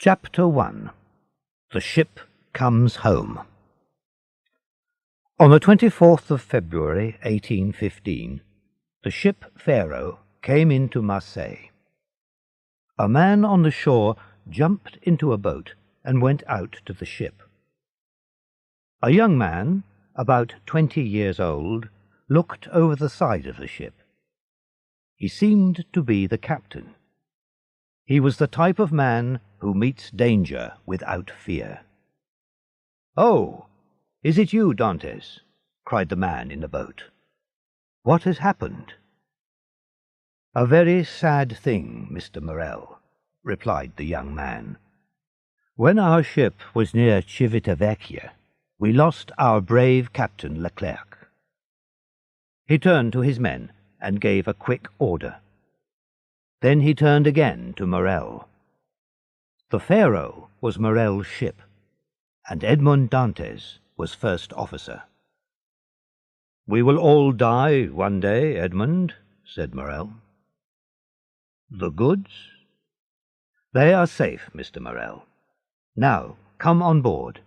Chapter 1. The Ship Comes Home. On the 24th of February, 1815, the ship Pharaoh came into Marseille. A man on the shore jumped into a boat and went out to the ship. A young man, about 20 years old, looked over the side of the ship. He seemed to be the captain. He was the type of man who meets danger without fear. "Oh, is it you, Dantes?" cried the man in the boat. "What has happened?" "A very sad thing, Mr. Morel," replied the young man. "When our ship was near Civitavecchia, we lost our brave Captain Leclerc." He turned to his men and gave a quick order. Then he turned again to Morel. The Pharaoh was Morel's ship, and Edmond Dantes was first officer. "We will all die one day, Edmond," said Morel. "The goods?" "They are safe, Mr. Morel. Now, come on board.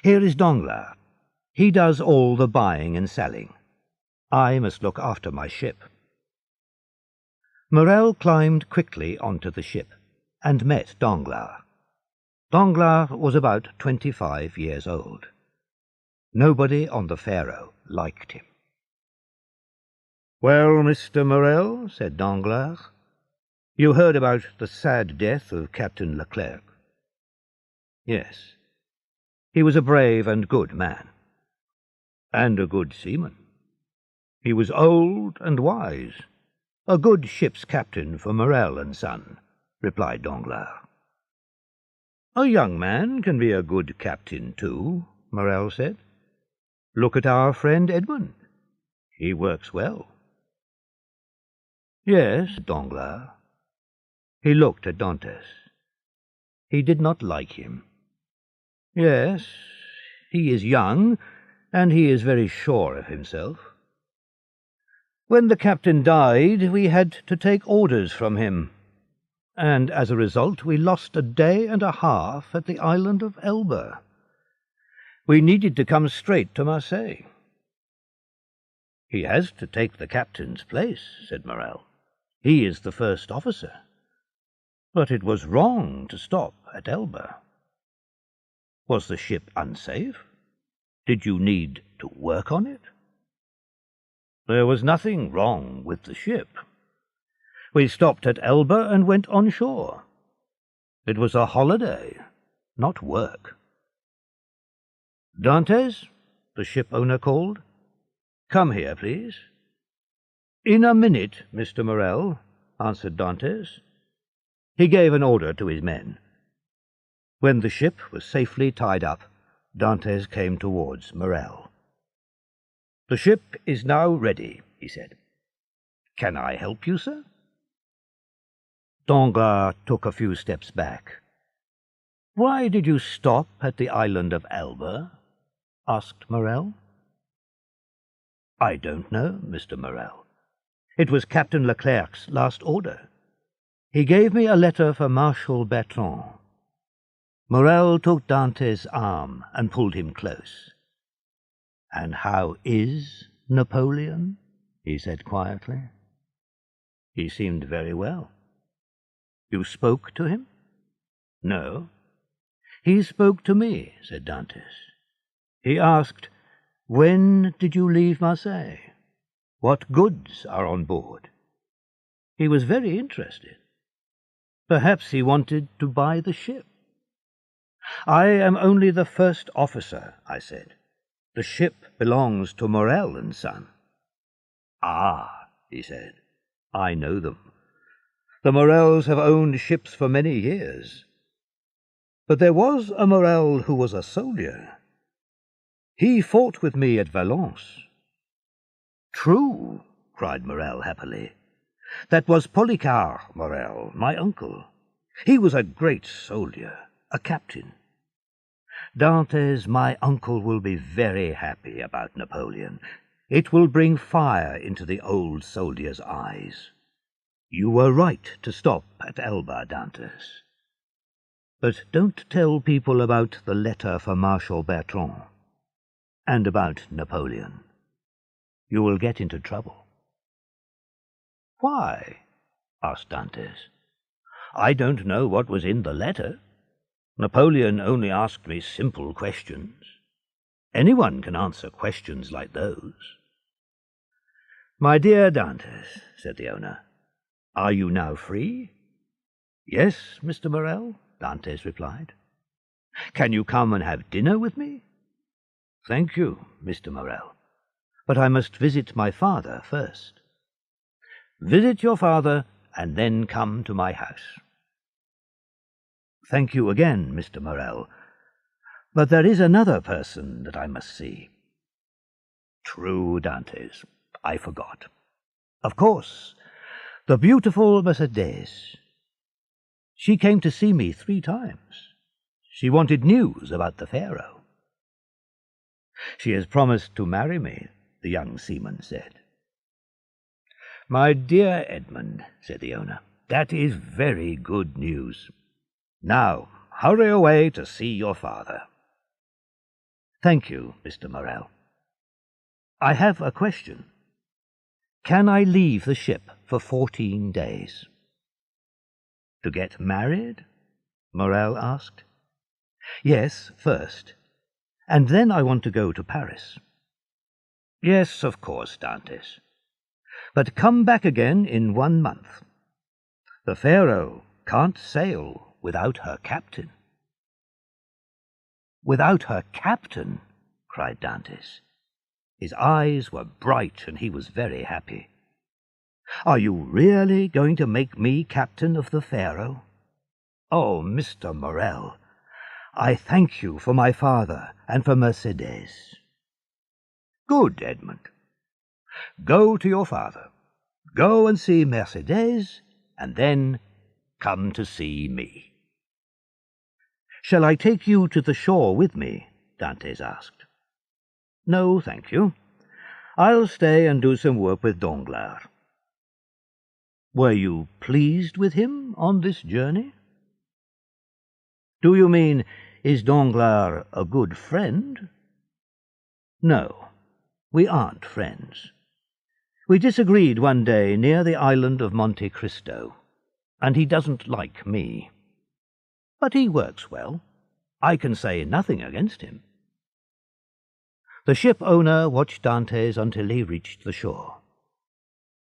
Here is Danglars. He does all the buying and selling. I must look after my ship." Morel climbed quickly onto the ship and met Danglars. Danglars was about 25 years old. Nobody on the Pharaoh liked him. "Well, Mr. Morel," said Danglars, "you heard about the sad death of Captain Leclerc." "Yes. He was a brave and good man." "And a good seaman. He was old and wise. A good ship's captain for Morel and Son," replied Danglars. "A young man can be a good captain too," Morel said. "Look at our friend Edmond. He works well." "Yes," Danglars. He looked at Dantes. He did not like him. "Yes, he is young, and he is very sure of himself. When the captain died, we had to take orders from him, and as a result we lost a day and a half at the island of Elba. We needed to come straight to Marseille." "He has to take the captain's place," said Morel. "He is the first officer. But it was wrong to stop at Elba." "Was the ship unsafe? Did you need to work on it?" "There was nothing wrong with the ship. We stopped at Elba and went on shore. It was a holiday, not work." "Dantes," the ship owner called. "Come here, please." "In a minute, Mr. Morel," answered Dantes. He gave an order to his men. When the ship was safely tied up, Dantes came towards Morel. "The ship is now ready," he said. "Can I help you, sir?" Danglars took a few steps back. "Why did you stop at the island of Elba?" asked Morel. "I don't know, Mr. Morel. It was Captain Leclerc's last order. He gave me a letter for Marshal Bertrand." Morel took Dantes' arm and pulled him close. "And how is Napoleon?" he said quietly. "He seemed very well." "You spoke to him?" "No." "He spoke to me," said Dantes. "He asked, 'When did you leave Marseille? What goods are on board?' He was very interested. Perhaps he wanted to buy the ship." "I am only the first officer," I said. "The ship belongs to Morel and Son." "Ah," he said, "I know them. The Morels have owned ships for many years. But there was a Morel who was a soldier. He fought with me at Valence." "True," cried Morel happily. "That was Policar Morel, my uncle. He was a great soldier, a captain. Dantes, my uncle will be very happy about Napoleon. It will bring fire into the old soldier's eyes. You were right to stop at Elba, Dantes." But don't tell people about the letter for Marshal Bertrand, and about Napoleon. You will get into trouble." "Why?" asked Dantes. "I don't know what was in the letter. Napoleon only asked me simple questions. Anyone can answer questions like those." "My dear Dantes," said the owner, "are you now free?" "Yes, Mr. Morel," Dantes replied. "Can you come and have dinner with me?" "Thank you, Mr. Morel, but I must visit my father first." "Visit your father, and then come to my house." "Thank you again, Mr. Morel, but there is another person that I must see." "True, Dantes, I forgot. Of course, the beautiful Mercedes. She came to see me 3 times. She wanted news about the Pharaoh." "She has promised to marry me," the young seaman said. "My dear Edmund," said the owner, "that is very good news. Now, hurry away to see your father." "Thank you, Mr. Morel. I have a question. Can I leave the ship for 14 days? "To get married?" Morel asked. "Yes, first, and then I want to go to Paris." "Yes, of course, Dantes. But come back again in 1 month. The Pharaoh can't sail without her captain." "Without her captain?" cried Dantes. His eyes were bright, and he was very happy. "Are you really going to make me captain of the Pharaoh? Oh, Mr. Morel, I thank you for my father and for Mercedes." "Good, Edmund. Go to your father. Go and see Mercedes, and then come to see me." "Shall I take you to the shore with me?" Dantes asked. "No, thank you. I'll stay and do some work with Danglars." "Were you pleased with him on this journey?" "Do you mean, is Danglars a good friend?" "No, we aren't friends. We disagreed one day near the island of Monte Cristo, and he doesn't like me. But he works well. I can say nothing against him." The ship owner watched Dantes until he reached the shore.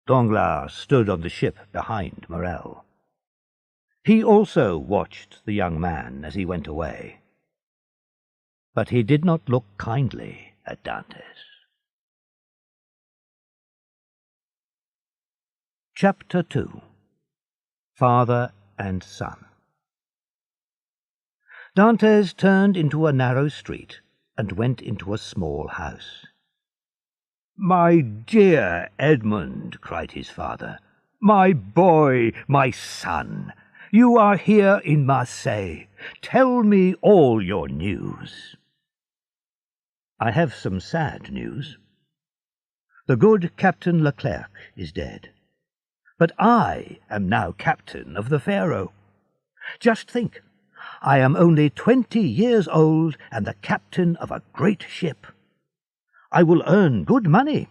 Danglars stood on the ship behind Morel. He also watched the young man as he went away, but he did not look kindly at Dantes. Chapter 2. Father and Son. Dantes turned into a narrow street and went into a small house. "My dear Edmund," cried his father, "my boy, my son, you are here in Marseille. Tell me all your news." "I have some sad news. The good Captain Leclerc is dead. But I am now captain of the Pharaoh. Just think, I am only 20 years old and the captain of a great ship. I will earn good money.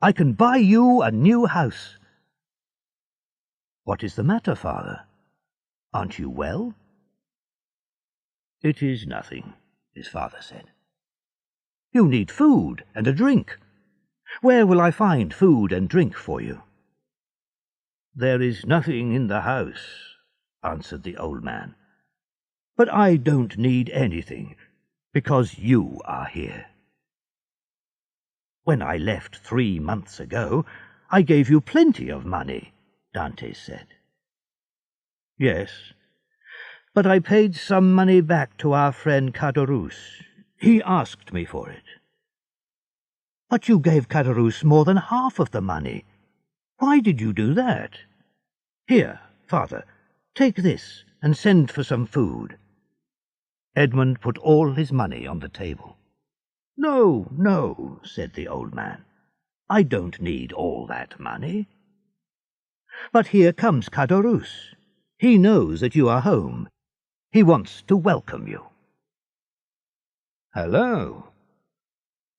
I can buy you a new house." "What is the matter, father? Aren't you well?" "It is nothing," his father said. "You need food and a drink. Where will I find food and drink for you?" "There is nothing in the house," answered the old man. "But I don't need anything, because you are here." "When I left 3 months ago, I gave you plenty of money," Dantes said. "Yes, but I paid some money back to our friend Caderousse. He asked me for it." "But you gave Caderousse more than half of the money. Why did you do that? Here, father, take this and send for some food." Edmund put all his money on the table. "No, no," said the old man. "I don't need all that money." "But here comes Caderousse. He knows that you are home. He wants to welcome you." "Hello.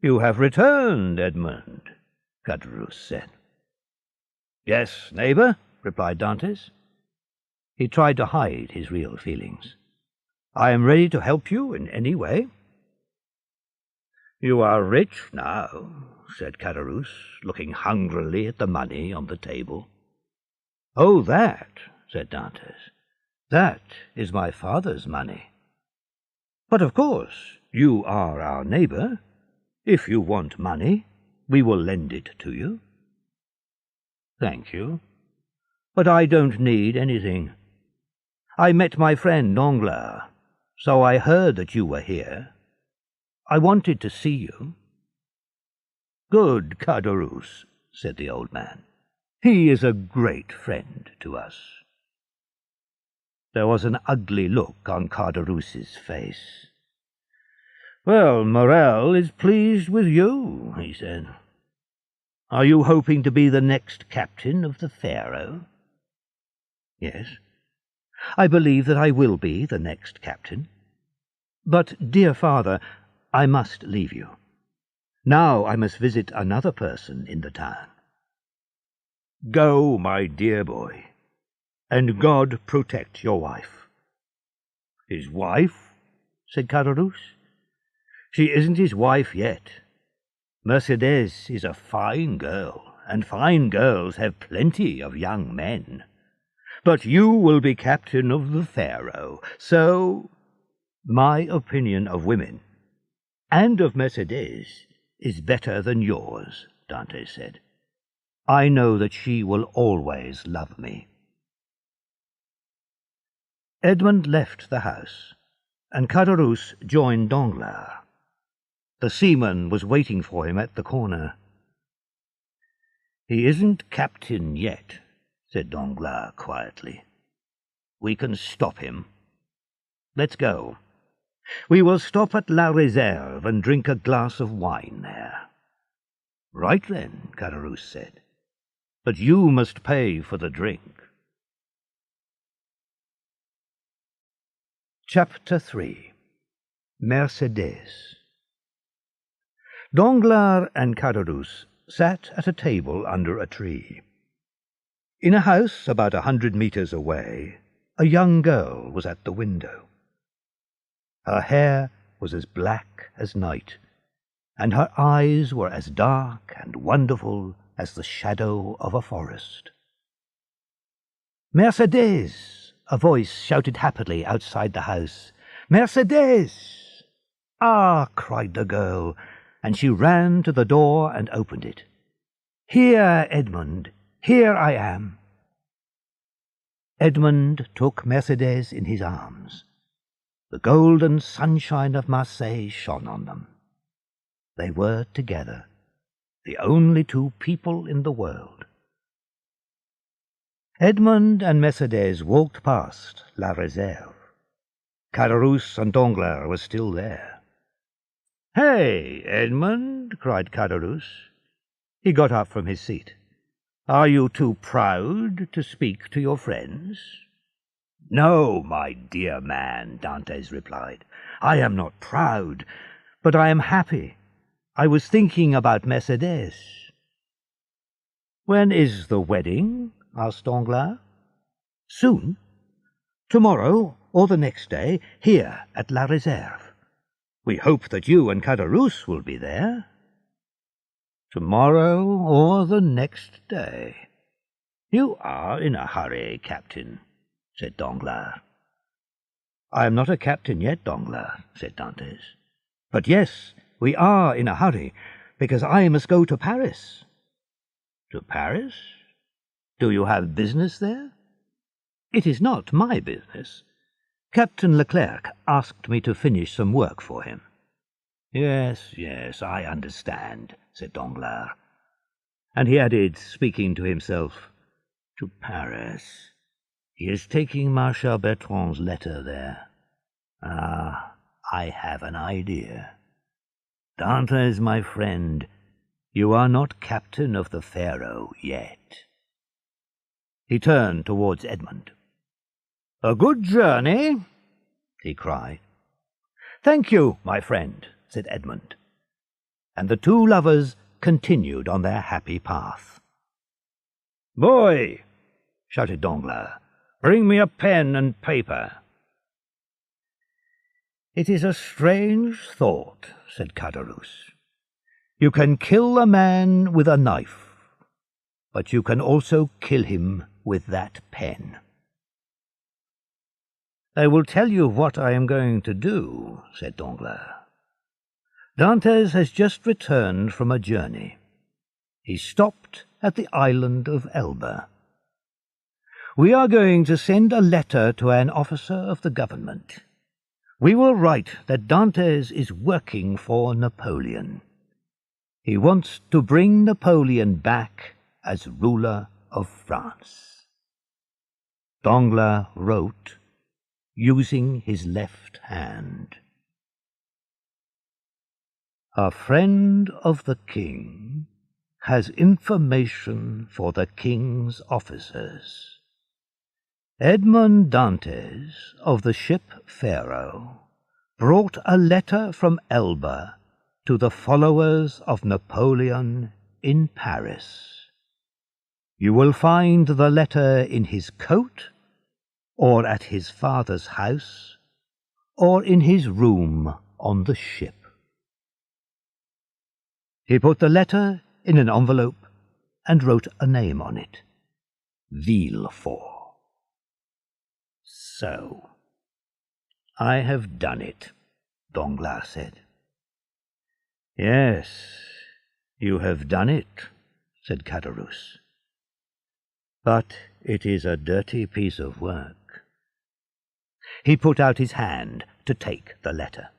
You have returned, Edmund," Caderousse said. "Yes, neighbour," replied Dantès. He tried to hide his real feelings. "I am ready to help you in any way." "You are rich now," said Caderousse, looking hungrily at the money on the table. "Oh, that," said Dantès, "that is my father's money. But of course you are our neighbour. If you want money, we will lend it to you." "Thank you, but I don't need anything. I met my friend Danglars, so I heard that you were here. I wanted to see you." "Good Caderousse," said the old man. "He is a great friend to us." There was an ugly look on Caderousse's face. "Well, Morrel is pleased with you," he said. "Are you hoping to be the next captain of the Pharaoh?" "Yes, I believe that I will be the next captain. But, dear father, I must leave you. Now I must visit another person in the town." "Go, my dear boy, and God protect your wife." "His wife?" said Caderousse. "She isn't his wife yet. Mercédès is a fine girl, and fine girls have plenty of young men. But you will be captain of the Pharaoh, so—" "My opinion of women, and of Mercédès, is better than yours," Dantès said. "I know that she will always love me." Edmund left the house, and Caderousse joined Danglars. The seaman was waiting for him at the corner. "He isn't captain yet," said Danglars quietly. "We can stop him. Let's go. We will stop at La Réserve and drink a glass of wine there." "Right then," Caderousse said. "But you must pay for the drink." Chapter 3. Mercédès. Danglars and Caderousse sat at a table under a tree. In a house about 100 meters away, a young girl was at the window. Her hair was as black as night, and her eyes were as dark and wonderful as the shadow of a forest. "Mercédès!" a voice shouted happily outside the house. "Mercédès!" "Ah!" cried the girl, and she ran to the door and opened it. "Here, Edmund, here I am." Edmund took Mercédès in his arms. The golden sunshine of Marseille shone on them. They were together, the only two people in the world. Edmund and Mercédès walked past La Réserve. Caderousse and Danglars were still there. "Hey, Edmund!" cried Caderousse. He got up from his seat. "Are you too proud to speak to your friends?" "No, my dear man," Dantès replied. "I am not proud, but I am happy. I was thinking about Mercédès." "When is the wedding?" asked Danglars. "Soon. Tomorrow or the next day, here at La Réserve. We hope that you and Caderousse will be there." "Tomorrow or the next day. You are in a hurry, Captain," said Danglars. "I am not a captain yet, Danglars," said Dantès. "But yes, we are in a hurry, because I must go to Paris." "To Paris? Do you have business there?" "It is not my business. Captain Leclerc asked me to finish some work for him." Yes, I understand," said Danglars. And he added, speaking to himself, "To Paris. He is taking Marshal Bertrand's letter there. Ah, I have an idea. Dantès, my friend, you are not captain of the Pharaoh yet." He turned towards Edmund. "A good journey. he cried. "Thank you, my friend," said Edmund. And the two lovers continued on their happy path. "Boy," shouted Danglars, "bring me a pen and paper." "It is a strange thought," said Caderousse. "You can kill a man with a knife, but you can also kill him with that pen." "I will tell you what I am going to do," said Danglars. "Dantès has just returned from a journey. He stopped at the island of Elba. We are going to send a letter to an officer of the government. We will write that Dantès is working for Napoleon. He wants to bring Napoleon back as ruler of France." Danglars wrote, using his left hand. "A friend of the king has information for the king's officers. Edmond Dantès of the ship Pharaoh brought a letter from Elba to the followers of Napoleon in Paris. You will find the letter in his coat, or at his father's house, or in his room on the ship." He put the letter in an envelope and wrote a name on it, Villefort. "So, I have done it," Danglars said. "Yes, you have done it," said Caderousse. "But it is a dirty piece of work." He put out his hand to take the letter.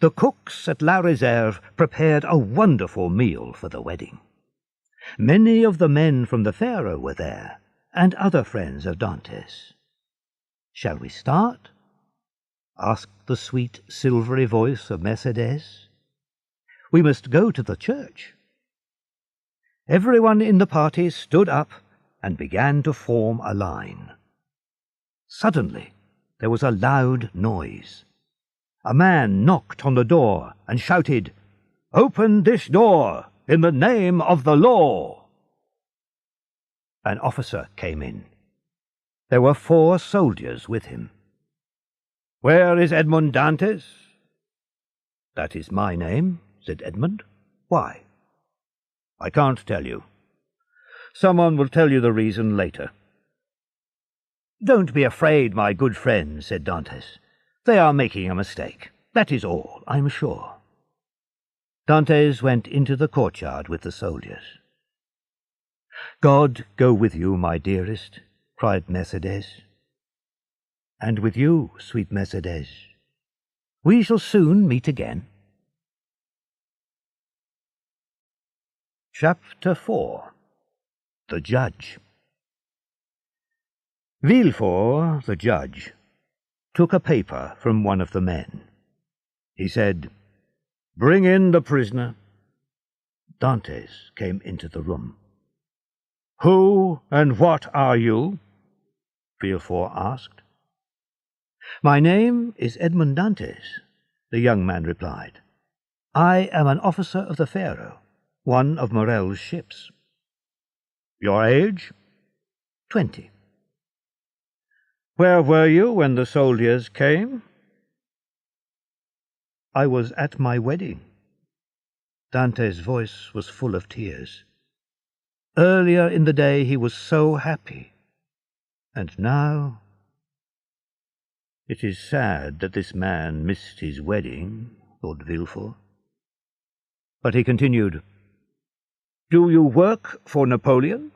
The cooks at La Réserve prepared a wonderful meal for the wedding. Many of the men from the Pharaoh were there, and other friends of Dantès. "Shall we start?" asked the sweet, silvery voice of Mercédès. "We must go to the church." Everyone in the party stood up and began to form a line. Suddenly there was a loud noise. A man knocked on the door and shouted, "Open this door, in the name of the law!" An officer came in. There were 4 soldiers with him. "Where is Edmond Dantès?" "That is my name," said Edmond. "Why?" "I can't tell you. Someone will tell you the reason later." "Don't be afraid, my good friend," said Dantès. "They are making a mistake. That is all, I'm sure." Dantès went into the courtyard with the soldiers. "God go with you, my dearest," cried Mercédès. "And with you, sweet Mercédès. We shall soon meet again." Chapter 4. The Judge. Villefort, the judge, took a paper from one of the men. He said, "Bring in the prisoner." Dantès came into the room. "Who and what are you?" Villefort asked. "My name is Edmond Dantès," the young man replied. "I am an officer of the Pharaoh, one of Morel's ships." "Your age?" 20. "Where were you when the soldiers came?" "I was at my wedding." Dante's voice was full of tears. Earlier in the day he was so happy, and now... "It is sad that this man missed his wedding," thought Villefort. But he continued, "Do you work for Napoleon?"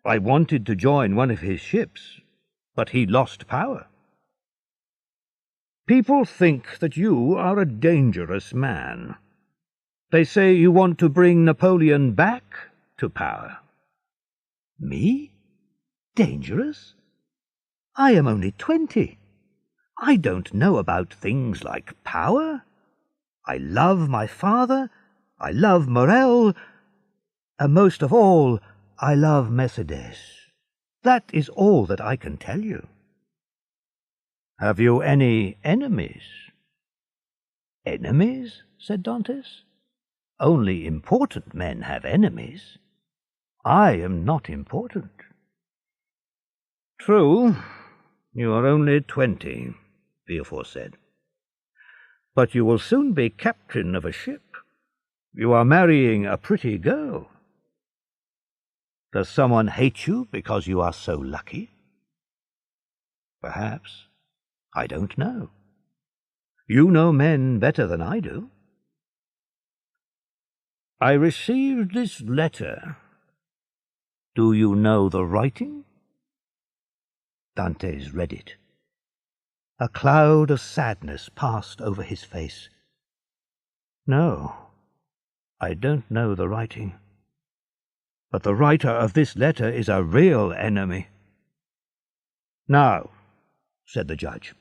"I wanted to join one of his ships, but he lost power." "People think that you are a dangerous man. They say you want to bring Napoleon back to power." "Me? Dangerous? I am only 20. I don't know about things like power. I love my father, I love Morel, and most of all, I love Mercédès. That is all that I can tell you." Have you any enemies? Enemies? Said Dantes. Only important men have enemies. I am not important. True, you are only 20, Villefort said. But you will soon be captain of a ship. You are marrying a pretty girl. Does someone hate you because you are so lucky? Perhaps. I don't know. You know men better than I do. I received this letter. Do you know the writing? Dantes read it. A cloud of sadness passed over his face. No, I don't know the writing. But the writer of this letter is a real enemy. Now, said the judge,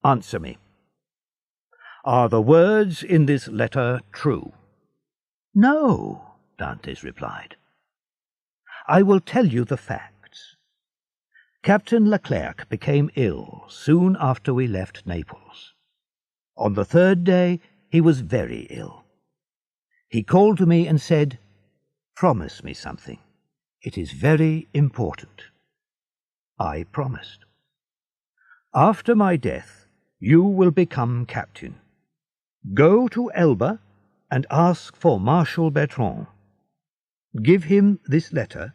answer me. Are the words in this letter true? No, Dantes replied. I will tell you the facts. Captain Leclerc became ill soon after we left Naples. On the third day, he was very ill. He called to me and said, "Promise me something. It is very important." I promised. After my death, you will become captain. Go to Elba and ask for Marshal Bertrand. Give him this letter,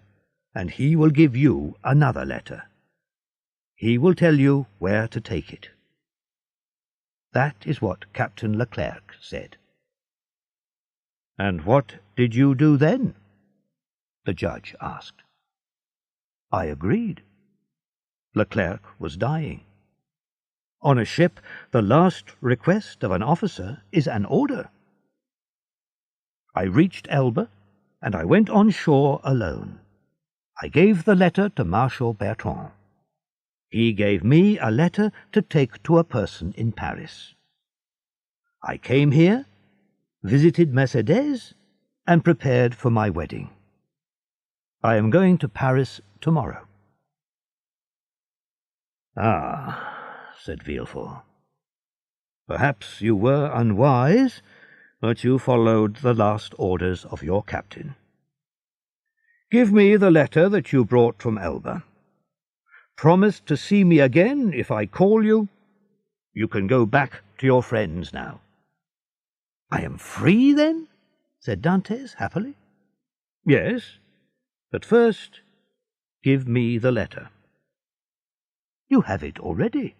and he will give you another letter. He will tell you where to take it. That is what Captain Leclerc said. And what did you do then? The judge asked. I agreed. Leclerc was dying. On a ship, the last request of an officer is an order. I reached Elba, and I went on shore alone. I gave the letter to Marshal Bertrand. He gave me a letter to take to a person in Paris. I came here, visited Mercedes, and prepared for my wedding. I am going to Paris tomorrow. Ah, said Villefort. Perhaps you were unwise, but you followed the last orders of your captain. Give me the letter that you brought from Elba. Promise to see me again if I call you. You can go back to your friends now. I am free, then? Said Dantes happily. Yes, but first give me the letter. You have it already.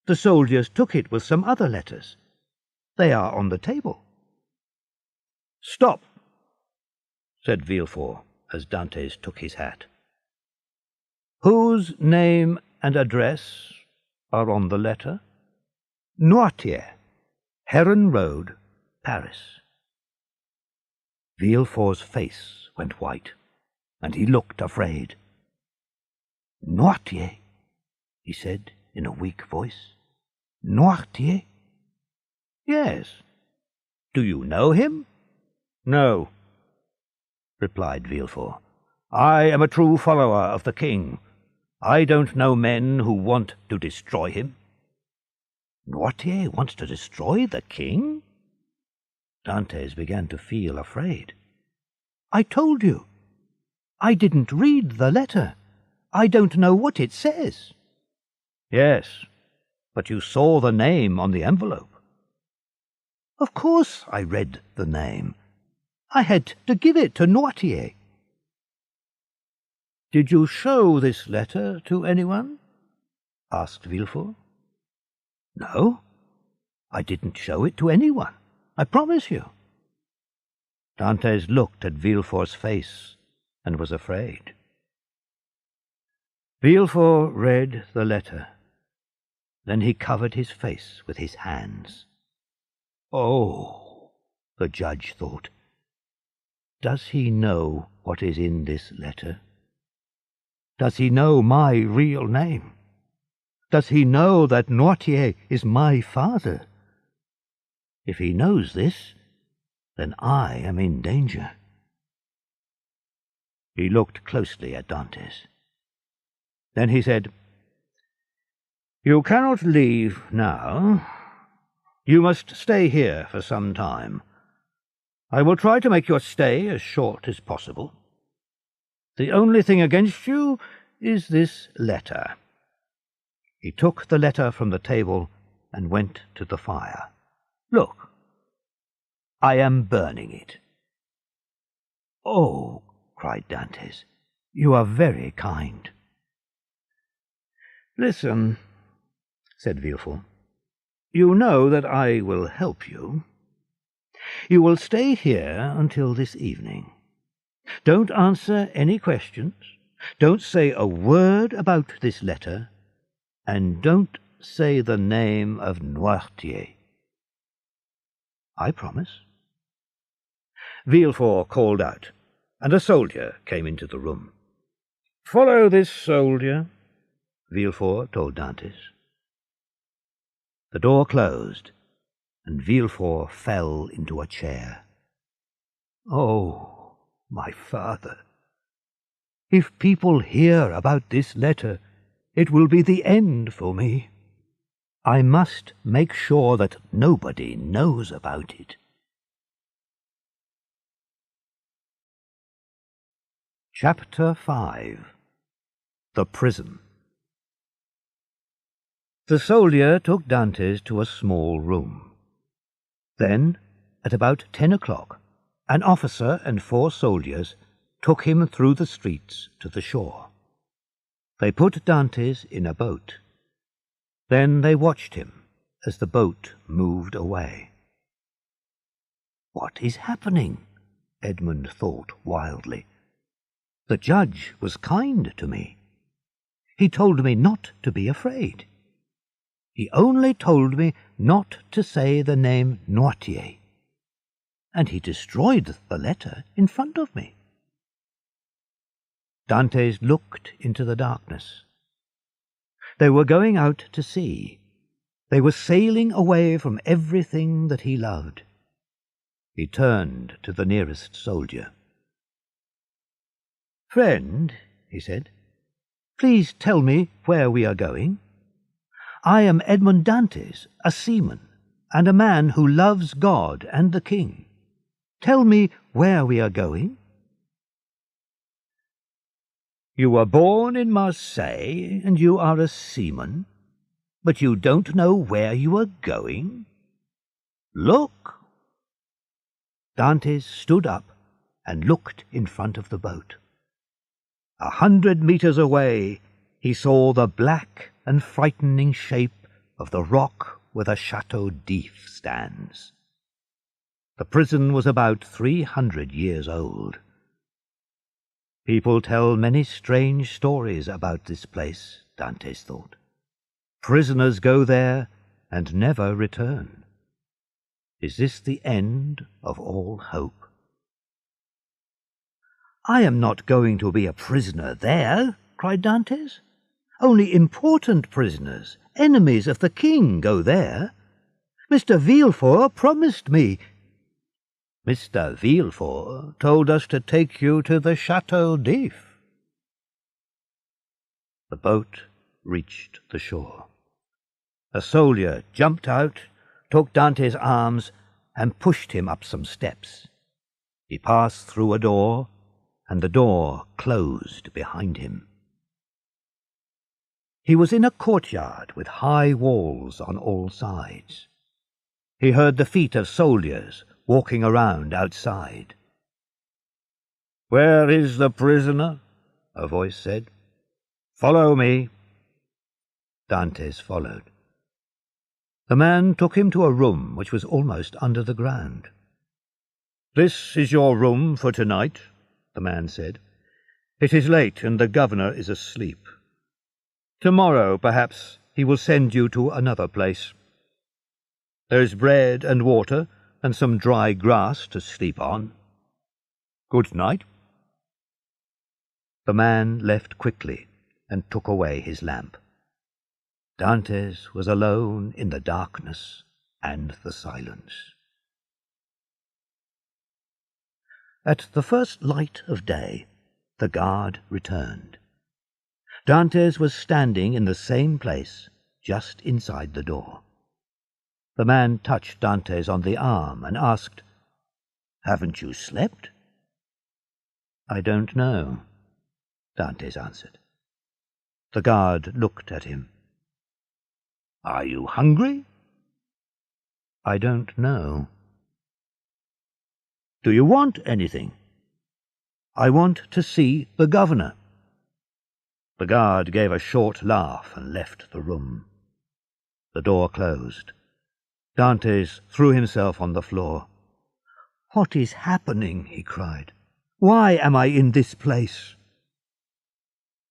The soldiers took it with some other letters. They are on the table. Stop, said Villefort as Dantes took his hat. Whose name and address are on the letter? Noirtier, Heron Road, Paris. Villefort's face went white, and he looked afraid. Noirtier, he said in a weak voice. Noirtier? Yes. Do you know him? No, replied Villefort. I am a true follower of the king. I don't know men who want to destroy him. Noirtier wants to destroy the king? Dantes began to feel afraid. I told you. I didn't read the letter. I don't know what it says. Yes, but you saw the name on the envelope. Of course I read the name. I had to give it to Noirtier. Did you show this letter to anyone? Asked Villefort. No, I didn't show it to anyone, I promise you. Dantes looked at Villefort's face and was afraid. Villefort read the letter. Then he covered his face with his hands. Oh, the judge thought, does he know what is in this letter? Does he know my real name? Does he know that Noirtier is my father? If he knows this, then I am in danger. He looked closely at Dantes. Then he said, You cannot leave now. You must stay here for some time. I will try to make your stay as short as possible. The only thing against you is this letter." He took the letter from the table and went to the fire. "Look, I am burning it." "Oh," cried Dantes, "you are very kind." "Listen," said Villefort. "You know that I will help you. You will stay here until this evening. Don't answer any questions. Don't say a word about this letter. And don't say the name of Noirtier." "I promise." Villefort called out, and a soldier came into the room. "Follow this soldier," Villefort told Dantes. The door closed, and Villefort fell into a chair. "Oh, my father, if people hear about this letter, it will be the end for me. I must make sure that nobody knows about it." Chapter 5. The Prison. The soldier took Dantes to a small room. Then, at about 10 o'clock, an officer and 4 soldiers took him through the streets to the shore. They put Dantes in a boat. Then they watched him as the boat moved away. "What is happening?" Edmund thought wildly. "The judge was kind to me. He told me not to be afraid. He only told me not to say the name Noirtier. And he destroyed the letter in front of me." Dantes looked into the darkness. They were going out to sea. They were sailing away from everything that he loved. He turned to the nearest soldier. "Friend," he said, "please tell me where we are going. I am Edmond Dantes, a seaman, and a man who loves God and the king. Tell me where we are going." "You were born in Marseille, and you are a seaman, but you don't know where you are going? Look!" Dantes stood up and looked in front of the boat. 100 meters away he saw the black and frightening shape of the rock where the Chateau d'If stands. The prison was about 300 years old. People tell many strange stories about this place, Dantes thought. Prisoners go there and never return. Is this the end of all hope? "I am not going to be a prisoner there," cried Dantes. "Only important prisoners, enemies of the king, go there. Mr. Villefort promised me—" "Mr. Villefort told us to take you to the Chateau d'If." The boat reached the shore. A soldier jumped out, took Dantes' arms, and pushed him up some steps. He passed through a door, and the door closed behind him. He was in a courtyard with high walls on all sides. He heard the feet of soldiers walking around outside. "Where is the prisoner?" a voice said. "Follow me." Dantes followed. The man took him to a room which was almost under the ground. "This is your room for tonight," the man said. "It is late and the governor is asleep. Tomorrow, perhaps, he will send you to another place. There's bread and water and some dry grass to sleep on. Good night." The man left quickly and took away his lamp. Dantes was alone in the darkness and the silence. At the first light of day, the guard returned. Dantes was standing in the same place, just inside the door. The man touched Dantes on the arm and asked, "Haven't you slept?" "I don't know," Dantes answered. The guard looked at him. "Are you hungry?" "I don't know." "Do you want anything?" "I want to see the governor." The guard gave a short laugh and left the room. The door closed. Dantes threw himself on the floor. "What is happening?" he cried. "Why am I in this place?"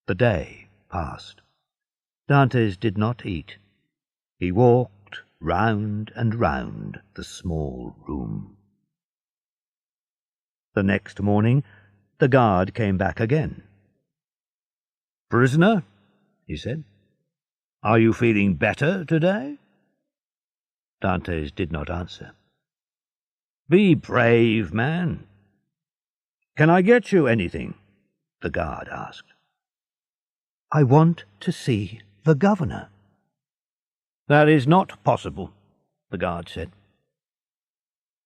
The day passed. Dantes did not eat. He walked round and round the small room. The next morning the guard came back again. "Prisoner," he said, "are you feeling better today?" Dantes did not answer. "Be brave, man." "Can I get you anything?" the guard asked. "I want to see the governor." "That is not possible," the guard said.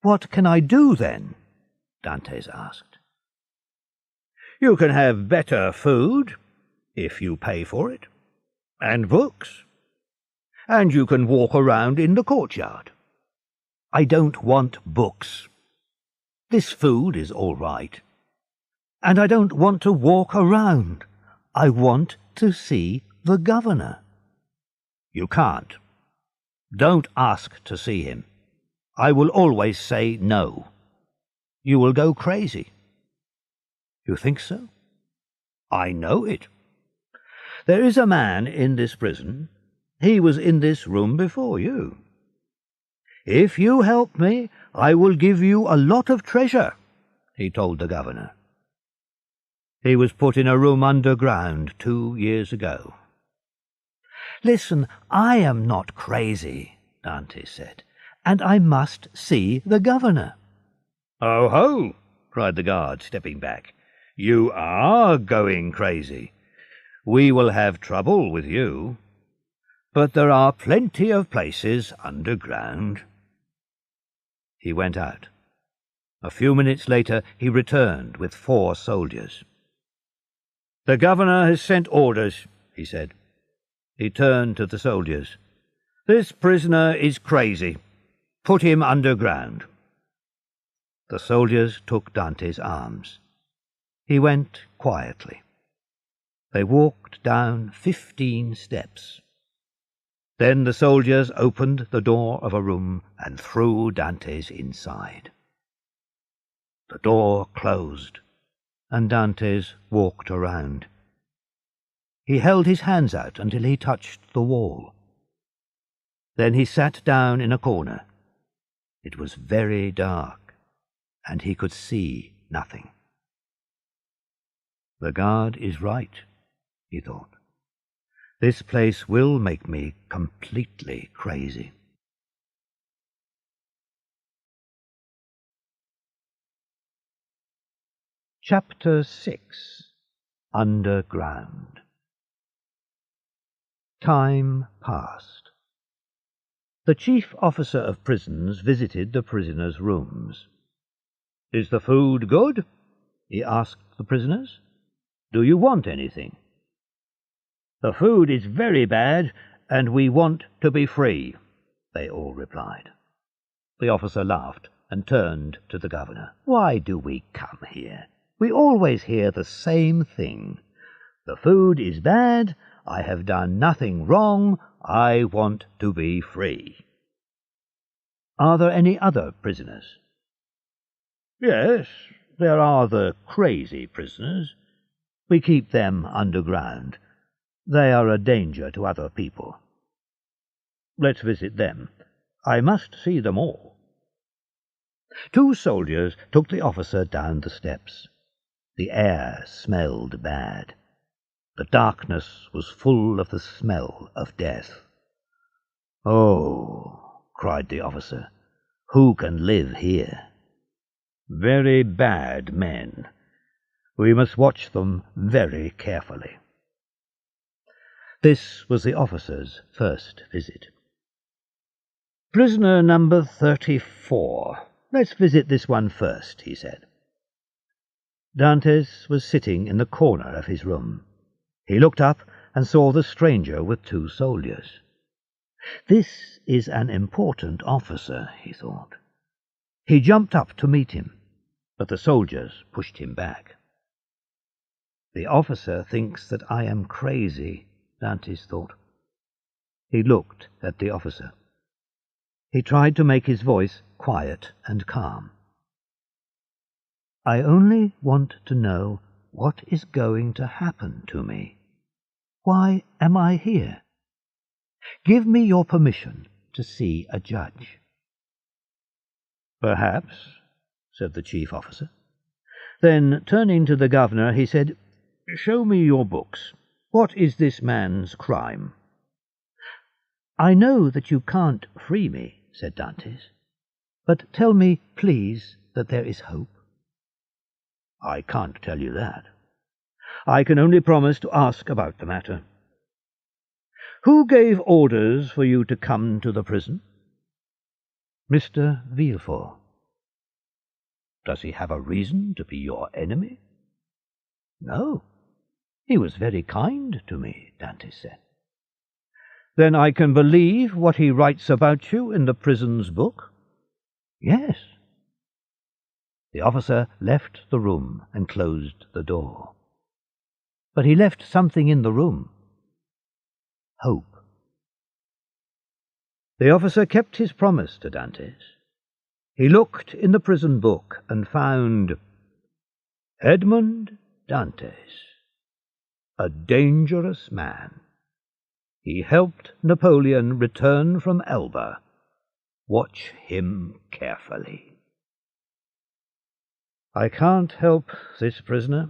"What can I do then?" Dantes asked. "You can have better food, if you pay for it, and books, and you can walk around in the courtyard." "I don't want books. This food is all right. And I don't want to walk around. I want to see the governor." "You can't. Don't ask to see him. I will always say no. You will go crazy." "You think so?" "I know it. There is a man in this prison. He was in this room before you. If you help me, I will give you a lot of treasure," he told the governor. "He was put in a room underground 2 years ago." "Listen, I am not crazy," Dantes said, "and I must see the governor." "Oh ho!" cried the guard, stepping back. "You are going crazy. We will have trouble with you. But there are plenty of places underground." He went out. A few minutes later he returned with 4 soldiers. "The governor has sent orders," he said. He turned to the soldiers. "This prisoner is crazy. Put him underground." The soldiers took Dantes' arms. He went quietly. They walked down 15 steps. Then the soldiers opened the door of a room and threw Dantes inside. The door closed, and Dantes walked around. He held his hands out until he touched the wall. Then he sat down in a corner. It was very dark, and he could see nothing. "The guard is right," he thought. "This place will make me completely crazy." Chapter 6. Underground. Time passed. The chief officer of prisons visited the prisoners' rooms. "Is the food good?" he asked the prisoners. "Do you want anything?" "The food is very bad, and we want to be free," they all replied. The officer laughed and turned to the governor. "Why do we come here? We always hear the same thing. The food is bad, I have done nothing wrong, I want to be free." "Are there any other prisoners?" "Yes, there are the crazy prisoners. We keep them underground. They are a danger to other people." "Let's visit them. I must see them all." 2 soldiers took the officer down the steps. The air smelled bad. The darkness was full of the smell of death. "Oh," cried the officer, "who can live here? Very bad men. We must watch them very carefully." This was the officer's first visit. "Prisoner number 34. Let's visit this one first," he said. Dantes was sitting in the corner of his room. He looked up and saw the stranger with 2 soldiers. This is an important officer, he thought. He jumped up to meet him, but the soldiers pushed him back. The officer thinks that I am crazy, Dantes thought. He looked at the officer. He tried to make his voice quiet and calm. "I only want to know what is going to happen to me. Why am I here? Give me your permission to see a judge." "Perhaps," said the chief officer. Then, turning to the governor, he said, "Show me your books. What is this man's crime?" "I know that you can't free me," said Dantes, "but tell me, please, that there is hope." "I can't tell you that. I can only promise to ask about the matter. Who gave orders for you to come to the prison?" "Mr. Villefort." "Does he have a reason to be your enemy?" "No. He was very kind to me," Dantes said. "Then I can believe what he writes about you in the prison's book?" "Yes." The officer left the room and closed the door. But he left something in the room. Hope. The officer kept his promise to Dantes. He looked in the prison book and found Edmond Dantes, a dangerous man. He helped Napoleon return from Elba. Watch him carefully. "I can't help this prisoner,"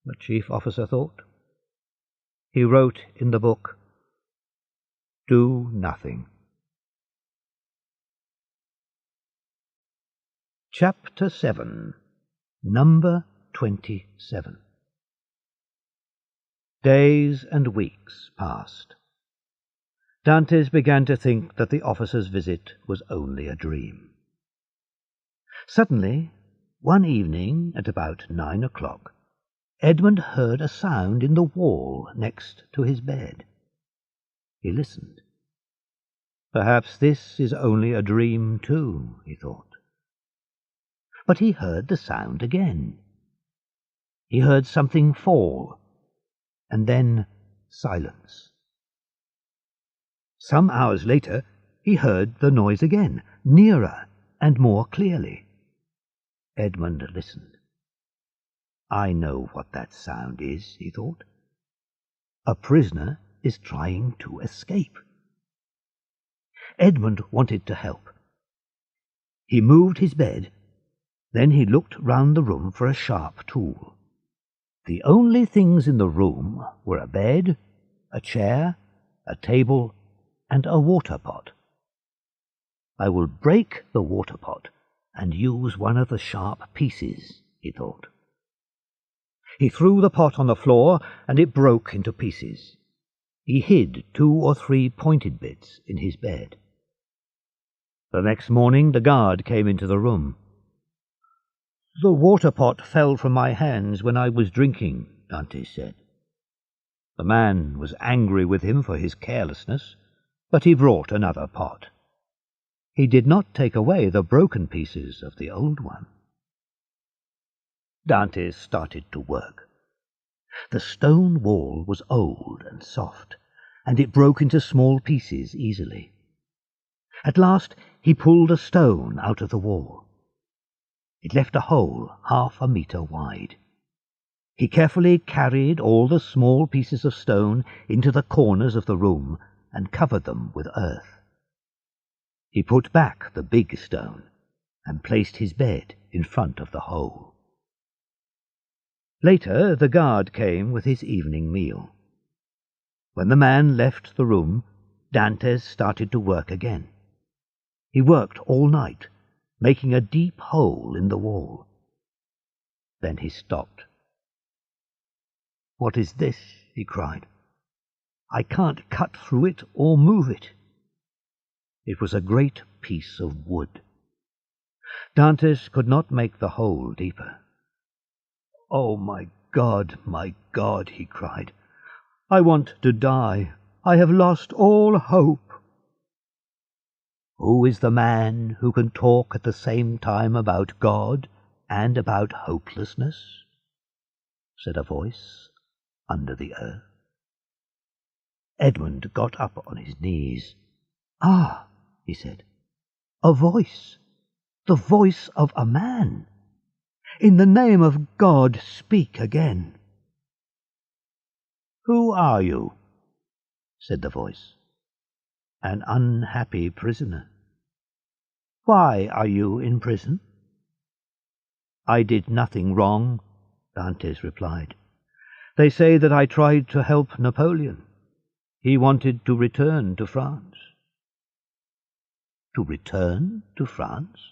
the chief officer thought. He wrote in the book, "Do nothing." Chapter 7. Number 27. Days and weeks passed. Dantes began to think that the officer's visit was only a dream. Suddenly, one evening at about 9 o'clock, Edmund heard a sound in the wall next to his bed. He listened. Perhaps this is only a dream too, he thought. But he heard the sound again. He heard something fall, and then silence. Some hours later, he heard the noise again, nearer and more clearly. Edmund listened. "I know what that sound is," he thought. "A prisoner is trying to escape." Edmund wanted to help. He moved his bed. Then he looked round the room for a sharp tool. The only things in the room were a bed, a chair, a table, and a water pot. "I will break the water pot and use one of the sharp pieces," he thought. He threw the pot on the floor, and it broke into pieces. He hid 2 or 3 pointed bits in his bed. The next morning the guard came into the room. "The water pot fell from my hands when I was drinking," Dantes said. The man was angry with him for his carelessness, but he brought another pot. He did not take away the broken pieces of the old one. Dantes started to work. The stone wall was old and soft, and it broke into small pieces easily. At last he pulled a stone out of the wall. It left a hole 1/2 meter wide. He carefully carried all the small pieces of stone into the corners of the room and covered them with earth. He put back the big stone and placed his bed in front of the hole. Later the guard came with his evening meal. When the man left the room, Dantes started to work again. He worked all night, making a deep hole in the wall. Then he stopped. "What is this?" he cried. I can't cut through it or move it." It was a great piece of wood. Dantes could not make the hole deeper. "Oh, my God, he cried. "I want to die. I have lost all hope." "Who is the man who can talk at the same time about God and about hopelessness?" said a voice under the earth. Edmund got up on his knees. "Ah," he said, "a voice, the voice of a man. In the name of God, speak again." "Who are you?" said the voice. "An unhappy prisoner." "Why are you in prison?" "I did nothing wrong," Dantes replied. "They say that I tried to help Napoleon. He wanted to return to France." "To return to France?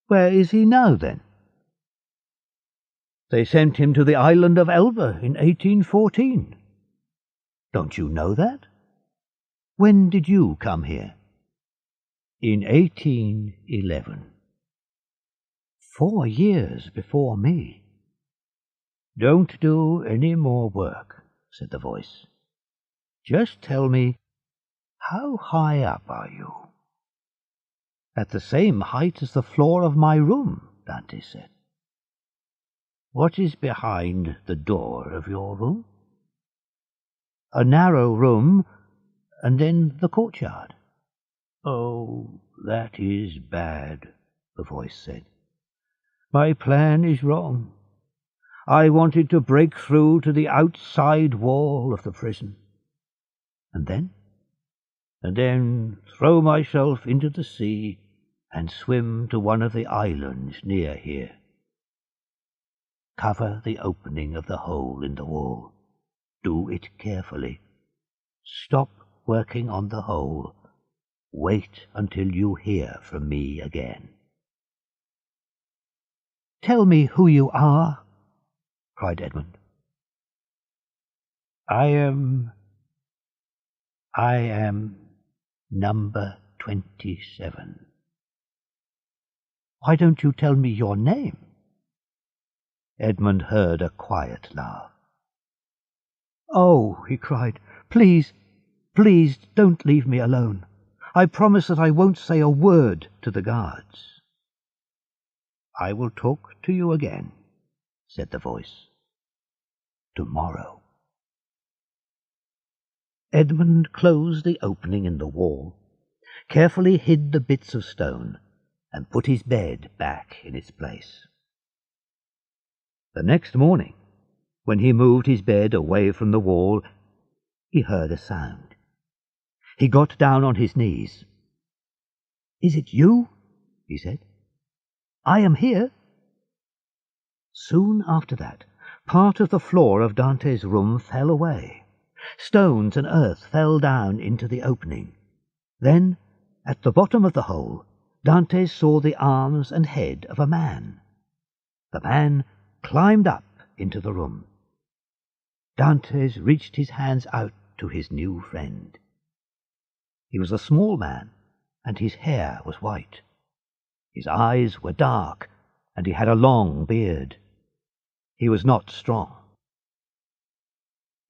Where is he now, then?" "They sent him to the island of Elba in 1814. Don't you know that? When did you come here?" "In 1811. 4 years before me." "Don't do any more work," said the voice. "Just tell me, how high up are you?" "At the same height as the floor of my room," Dante said. "What is behind the door of your room?" "A narrow room, and then the courtyard." "Oh, that is bad," the voice said. "My plan is wrong. I wanted to break through to the outside wall of the prison. And then? And then throw myself into the sea and swim to one of the islands near here. Cover the opening of the hole in the wall. Do it carefully. Stop working on the hole. Wait until you hear from me again." "Tell me who you are," cried Edmund. I am number 27. "Why don't you tell me your name?" Edmund heard a quiet laugh. "Oh," he cried, "please, please don't leave me alone. I promise that I won't say a word to the guards." "I will talk to you again," said the voice. "Tomorrow." Edmund closed the opening in the wall, carefully hid the bits of stone, and put his bed back in its place. The next morning, when he moved his bed away from the wall, he heard a sound. He got down on his knees. "Is it you?" he said. "I am here." Soon after that, part of the floor of Dante's room fell away. Stones and earth fell down into the opening. Then, at the bottom of the hole, Dante saw the arms and head of a man. The man climbed up into the room. Dante reached his hands out to his new friend. He was a small man, and his hair was white. His eyes were dark, and he had a long beard. He was not strong.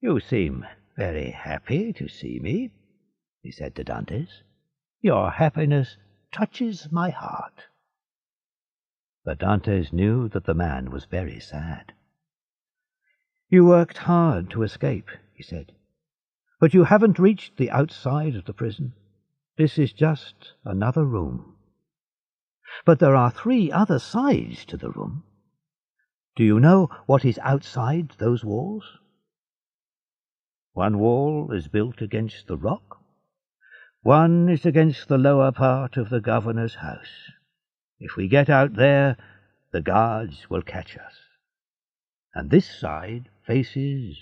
"You seem very happy to see me," he said to Dantes. "Your happiness touches my heart." But Dantes knew that the man was very sad. "You worked hard to escape," he said, "but you haven't reached the outside of the prison. This is just another room. But there are 3 other sides to the room. Do you know what is outside those walls?" "One wall is built against the rock. One is against the lower part of the governor's house. If we get out there, the guards will catch us. And this side faces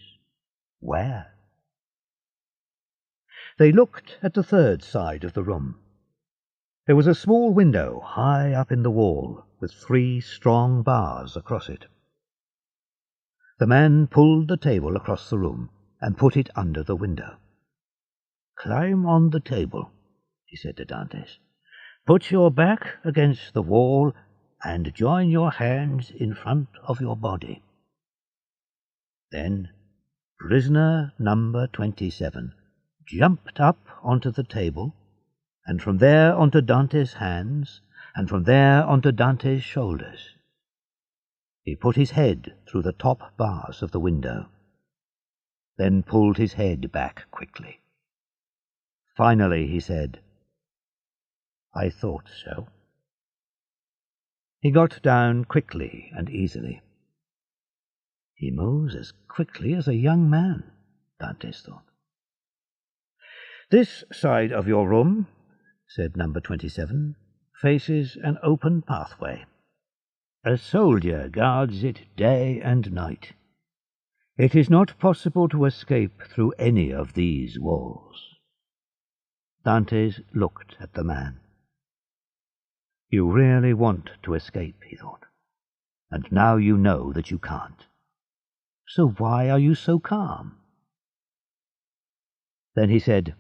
where?" They looked at the 3rd side of the room. There was a small window high up in the wall, with 3 strong bars across it. The man pulled the table across the room and put it under the window. "Climb on the table," he said to Dantes. "Put your back against the wall and join your hands in front of your body." Then prisoner number 27 jumped up onto the table, and from there onto Dante's hands, and from there onto Dante's shoulders. He put his head through the top bars of the window, then pulled his head back quickly. Finally he said, "I thought so." He got down quickly and easily. "He moves as quickly as a young man," Dantes thought. "This side of your room," said number 27, "faces an open pathway. A soldier guards it day and night. It is not possible to escape through any of these walls." Dantes looked at the man. "You really want to escape," he thought, "and now you know that you can't. So why are you so calm?" Then he said,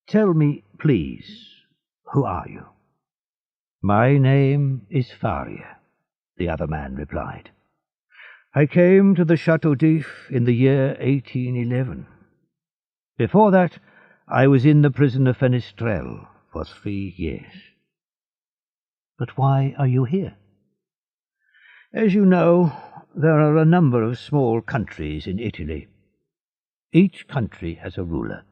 "Tell me, please, who are you?" "My name is Faria," the other man replied. "I came to the Chateau d'If in the year 1811. Before that, I was in the prison of Fenestrelle for 3 years. "But why are you here?" "As you know, there are a number of small countries in Italy. Each country has a ruler.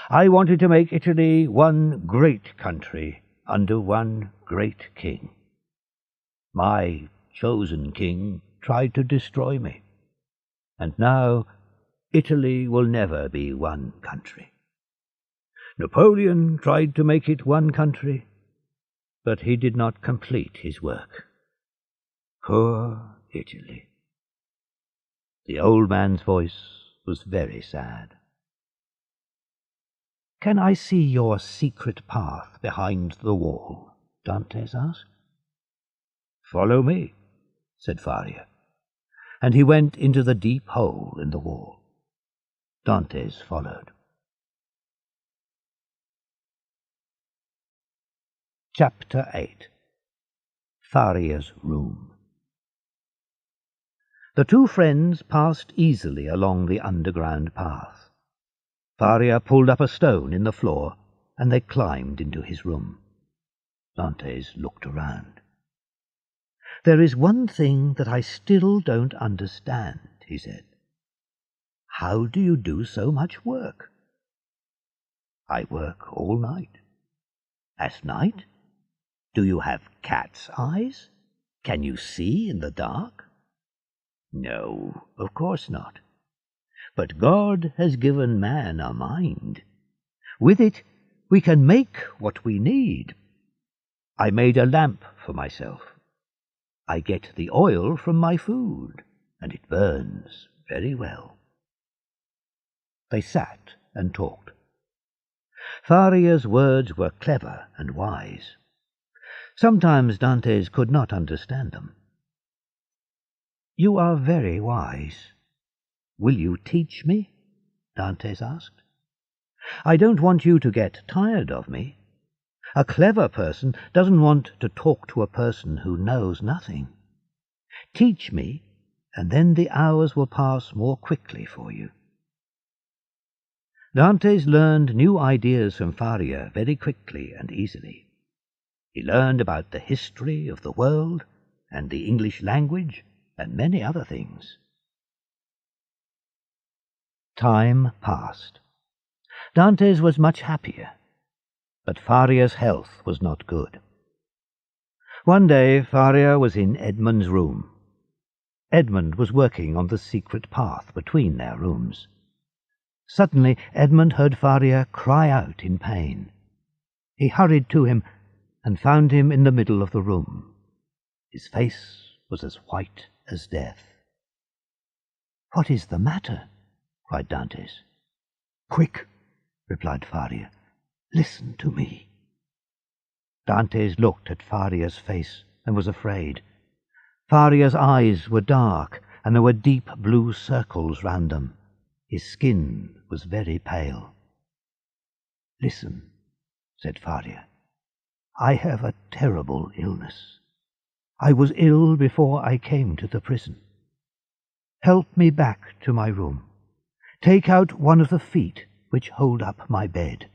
I wanted to make Italy one great country under one great king. My chosen king tried to destroy me, and now Italy will never be one country. Napoleon tried to make it one country, but he did not complete his work. Poor Italy." The old man's voice was very sad. "Can I see your secret path behind the wall?" Dantes asked. "Follow me," said Faria, and he went into the deep hole in the wall. Dantes followed. Chapter 8. Faria's Room. The two friends passed easily along the underground path. Faria pulled up a stone in the floor, and they climbed into his room. Dantes looked around. "There is one thing that I still don't understand," he said. "How do you do so much work?" "I work all night." "At night? Do you have cat's eyes? Can you see in the dark?" "No, of course not. But God has given man a mind. With it we can make what we need. I made a lamp for myself. I get the oil from my food, and it burns very well." They sat and talked. Faria's words were clever and wise. Sometimes Dantes could not understand them. "You are very wise. Will you teach me?" Dantes asked. "I don't want you to get tired of me. A clever person doesn't want to talk to a person who knows nothing. Teach me, and then the hours will pass more quickly for you." Dantes learned new ideas from Faria very quickly and easily. He learned about the history of the world and the English language and many other things. Time passed. Dantes was much happier, but Faria's health was not good. One day Faria was in Edmund's room. Edmund was working on the secret path between their rooms. Suddenly Edmund heard Faria cry out in pain. He hurried to him and found him in the middle of the room. His face was as white as death. "What is the matter?" cried Dantes. "Quick," replied Faria. "Listen to me." Dantes looked at Faria's face and was afraid. Faria's eyes were dark, and there were deep blue circles round them. His skin was very pale. "Listen," said Faria. "I have a terrible illness. I was ill before I came to the prison. Help me back to my room. Take out one of the feet which hold up my bed.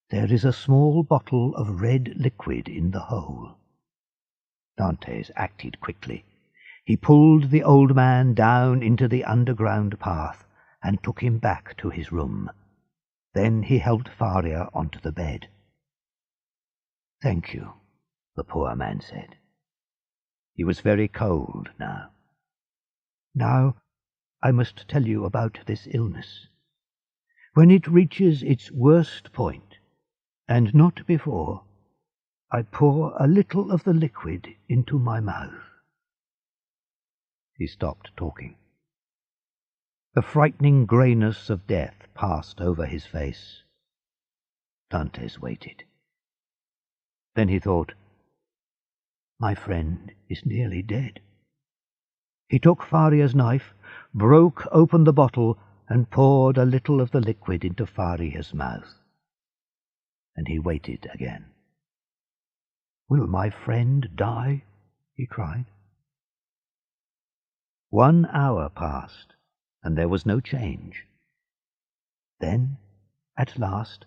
There is a small bottle of red liquid in the hole." Dantes acted quickly. He pulled the old man down into the underground path and took him back to his room. Then he helped Faria onto the bed. "Thank you," the poor man said. He was very cold now. "Now I must tell you about this illness. When it reaches its worst point, and not before, I pour a little of the liquid into my mouth." He stopped talking. The frightening greyness of death passed over his face. Dantes waited. Then he thought, "My friend is nearly dead." He took Faria's knife, broke open the bottle, and poured a little of the liquid into Faria's mouth. And he waited again. "Will my friend die?" he cried. 1 hour passed, and there was no change. Then, at last,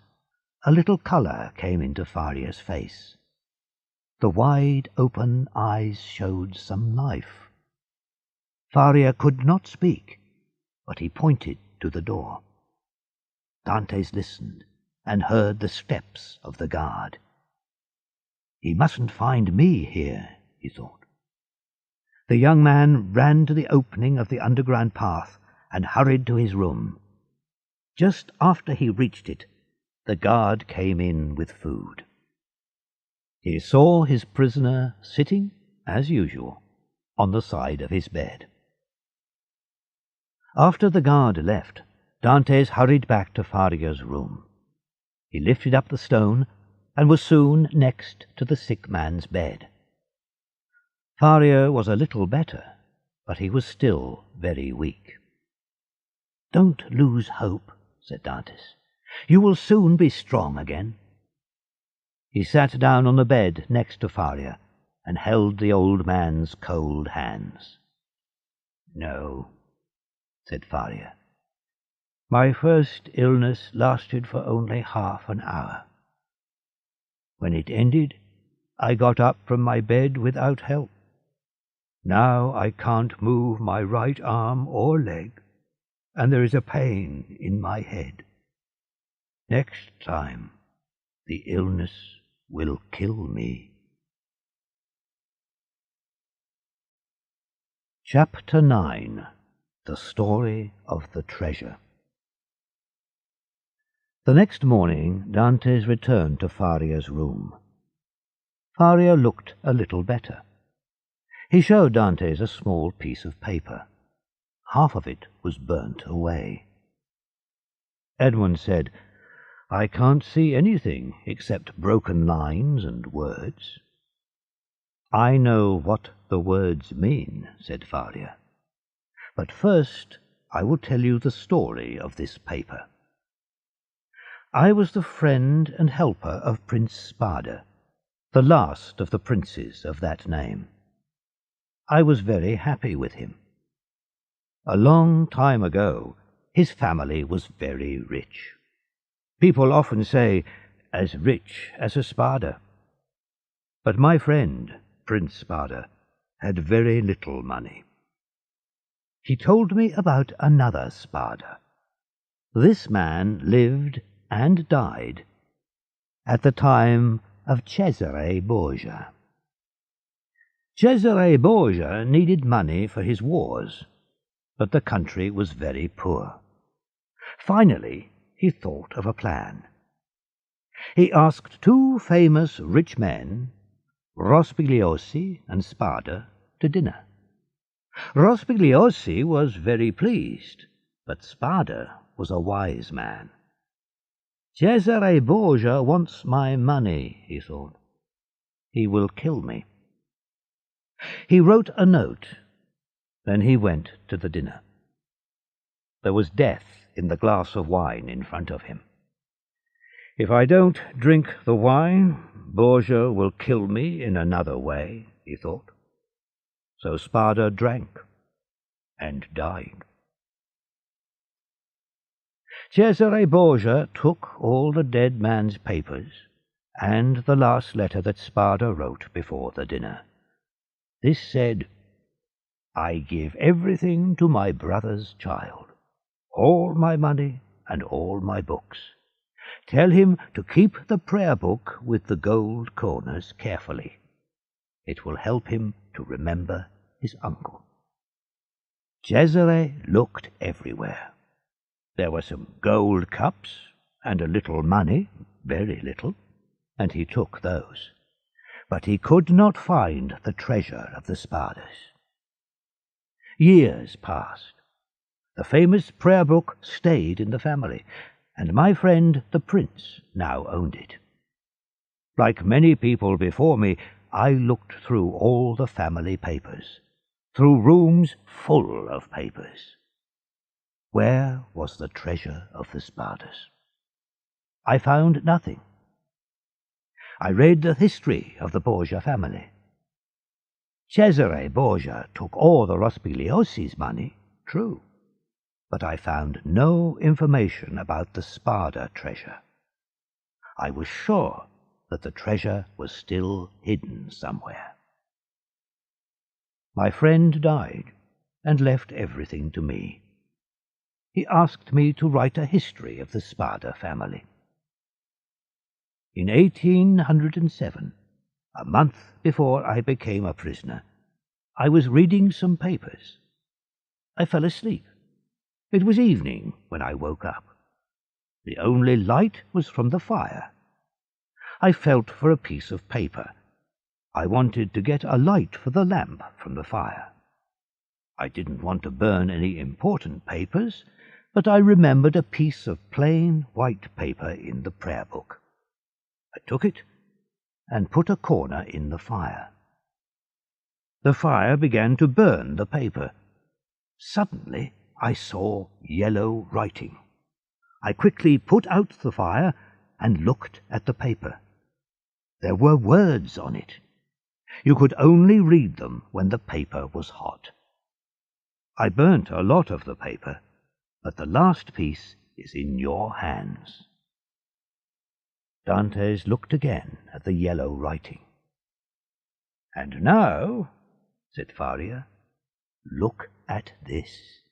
a little colour came into Faria's face. The wide-open eyes showed some life. Faria could not speak, but he pointed to the door. Dantes listened and heard the steps of the guard. "He mustn't find me here," he thought. The young man ran to the opening of the underground path and hurried to his room. Just after he reached it, the guard came in with food. He saw his prisoner sitting, as usual, on the side of his bed. After the guard left, Dantes hurried back to Faria's room. He lifted up the stone and was soon next to the sick man's bed. Faria was a little better, but he was still very weak. "Don't lose hope," said Dantes. "You will soon be strong again." He sat down on the bed next to Faria and held the old man's cold hands. "No," said Faria. "My first illness lasted for only half an hour. When it ended, I got up from my bed without help. Now I can't move my right arm or leg, and there is a pain in my head. Next time, the illness will kill me." Chapter 9. The Story of the Treasure. The next morning Dantes returned to Faria's room. Faria looked a little better. He showed Dantes a small piece of paper. Half of it was burnt away. Edmund said, "I can't see anything except broken lines and words." "I know what the words mean," said Faria. "But first I will tell you the story of this paper. I was the friend and helper of Prince Spada, the last of the princes of that name. I was very happy with him. A long time ago, his family was very rich. People often say, as rich as a Spada. But my friend, Prince Spada, had very little money. He told me about another Spada. This man lived and died at the time of Cesare Borgia. Cesare Borgia needed money for his wars, but the country was very poor. Finally, he thought of a plan. He asked 2 famous rich men, Rospigliosi and Spada, to dinner. Rospigliosi was very pleased, but Spada was a wise man. "Cesare Borgia wants my money," he thought. "He will kill me." He wrote a note. Then he went to the dinner. There was death in the glass of wine in front of him. "If I don't drink the wine, Borgia will kill me in another way," he thought. So Spada drank and died. Cesare Borgia took all the dead man's papers and the last letter that Spada wrote before the dinner. This said, "I give everything to my brother's child, all my money and all my books. Tell him to keep the prayer book with the gold corners carefully. It will help him to remember his uncle." Cesare looked everywhere. There were some gold cups and a little money, very little, and he took those. But he could not find the treasure of the Spadas. Years passed. The famous prayer book stayed in the family, and my friend the prince now owned it. Like many people before me, I looked through all the family papers, through rooms full of papers. Where was the treasure of the Spadas? I found nothing. I read the history of the Borgia family. Cesare Borgia took all the Rospigliosi's money, true, but I found no information about the Spada treasure. I was sure that the treasure was still hidden somewhere. My friend died and left everything to me. He asked me to write a history of the Spada family. In 1807, a month before I became a prisoner, I was reading some papers. I fell asleep. It was evening when I woke up. The only light was from the fire. I felt for a piece of paper. I wanted to get a light for the lamp from the fire. I didn't want to burn any important papers, but I remembered a piece of plain white paper in the prayer book. I took it and put a corner in the fire. The fire began to burn the paper. Suddenly I saw yellow writing. I quickly put out the fire and looked at the paper. There were words on it. You could only read them when the paper was hot. I burnt a lot of the paper, but the last piece is in your hands." Dantes looked again at the yellow writing. "And now," said Faria, "look at this."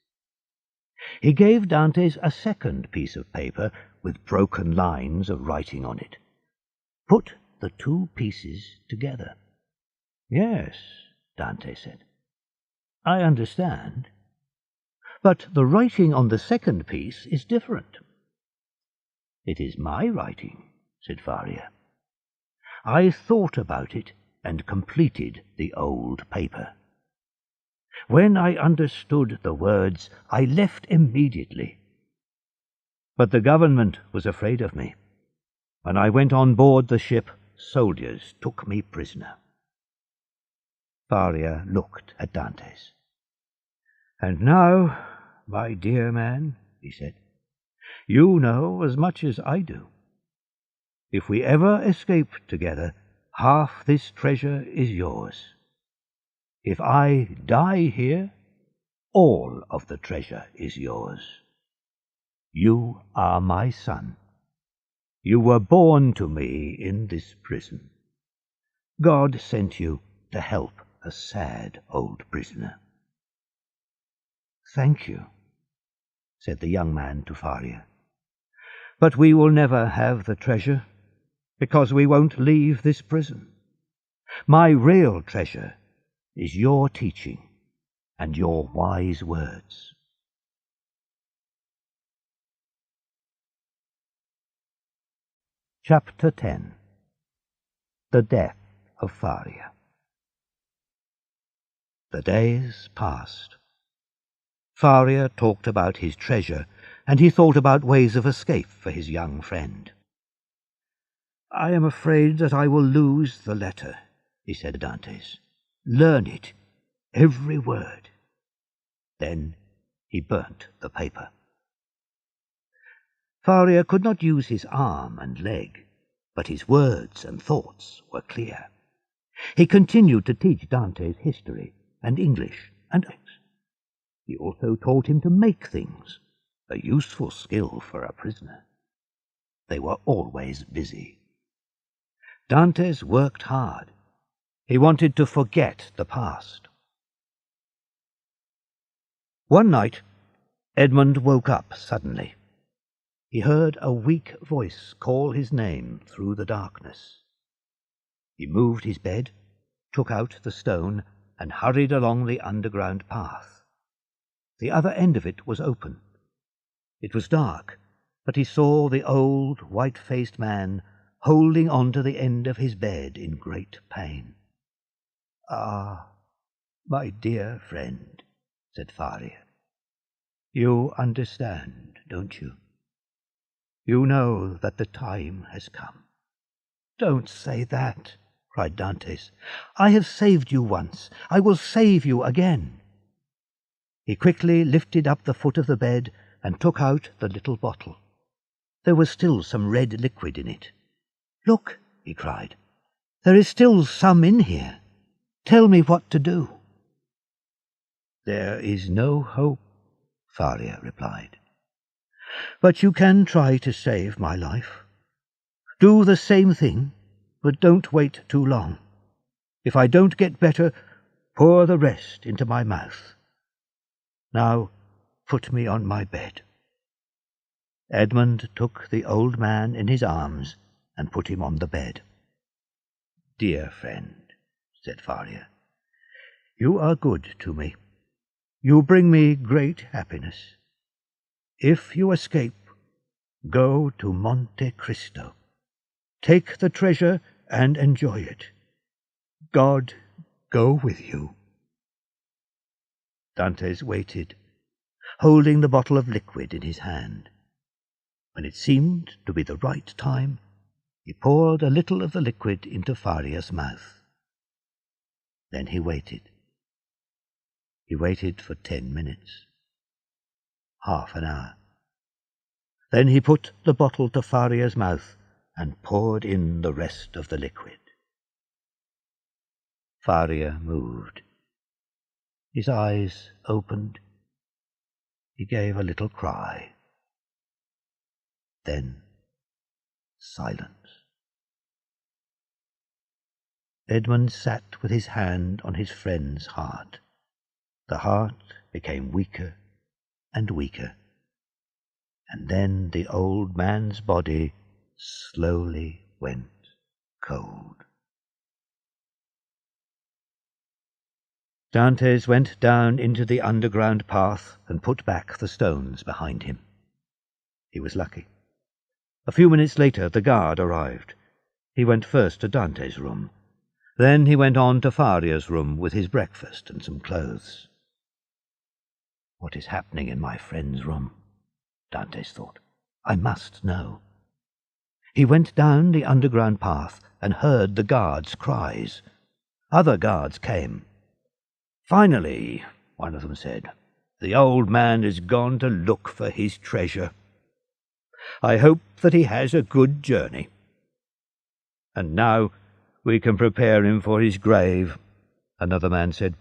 He gave Dantes a second piece of paper with broken lines of writing on it. "Put the two pieces together." "Yes," Dante said, "I understand. But the writing on the second piece is different." "It is my writing," said Faria. "I thought about it and completed the old paper. When I understood the words, I left immediately. But the government was afraid of me. When I went on board the ship, soldiers took me prisoner." Faria looked at Dantes. "And now, my dear man," he said, "you know as much as I do. If we ever escape together, half this treasure is yours. If I die here, all of the treasure is yours. You are my son. You were born to me in this prison. God sent you to help a sad old prisoner." "Thank you," said the young man to Faria. "But we will never have the treasure, because we won't leave this prison. My real treasure is your teaching and your wise words." Chapter 10. The Death of Faria. The days passed. Faria talked about his treasure, and he thought about ways of escape for his young friend. "I am afraid that I will lose the letter," he said to Dantes. "Learn it, every word." Then he burnt the paper. Faria could not use his arm and leg, but his words and thoughts were clear. He continued to teach Dante's history and English and ethics. He also taught him to make things, a useful skill for a prisoner. They were always busy. Dantes worked hard. He wanted to forget the past. One night, Edmund woke up suddenly. He heard a weak voice call his name through the darkness. He moved his bed, took out the stone, and hurried along the underground path. The other end of it was open. It was dark, but he saw the old, white-faced man holding on to the end of his bed in great pain. "Ah, my dear friend," said Faria. "You understand, don't you? You know that the time has come." "Don't say that," cried Dantes. "I have saved you once. I will save you again." He quickly lifted up the foot of the bed and took out the little bottle. There was still some red liquid in it. "Look," he cried, "there is still some in here. Tell me what to do." "There is no hope," Faria replied. "But you can try to save my life. Do the same thing, but don't wait too long. If I don't get better, pour the rest into my mouth. Now put me on my bed." Edmund took the old man in his arms and put him on the bed. "Dear friend," said Faria, "you are good to me. You bring me great happiness. If you escape, go to Monte Cristo. Take the treasure and enjoy it. God go with you." Dantes waited, holding the bottle of liquid in his hand. When it seemed to be the right time, he poured a little of the liquid into Faria's mouth. Then he waited. He waited for 10 minutes, half an hour. Then he put the bottle to Faria's mouth and poured in the rest of the liquid. Faria moved. His eyes opened. He gave a little cry. Then silence. Edmund sat with his hand on his friend's heart. The heart became weaker and weaker, and then the old man's body slowly went cold. Dantes went down into the underground path and put back the stones behind him. He was lucky. A few minutes later the guard arrived. He went first to Dante's room. Then he went on to Faria's room with his breakfast and some clothes. "What is happening in my friend's room?" Dantes thought. "I must know." He went down the underground path and heard the guards' cries. Other guards came. "Finally," one of them said, "the old man is gone to look for his treasure. I hope that he has a good journey. And now we can prepare him for his grave," another man said.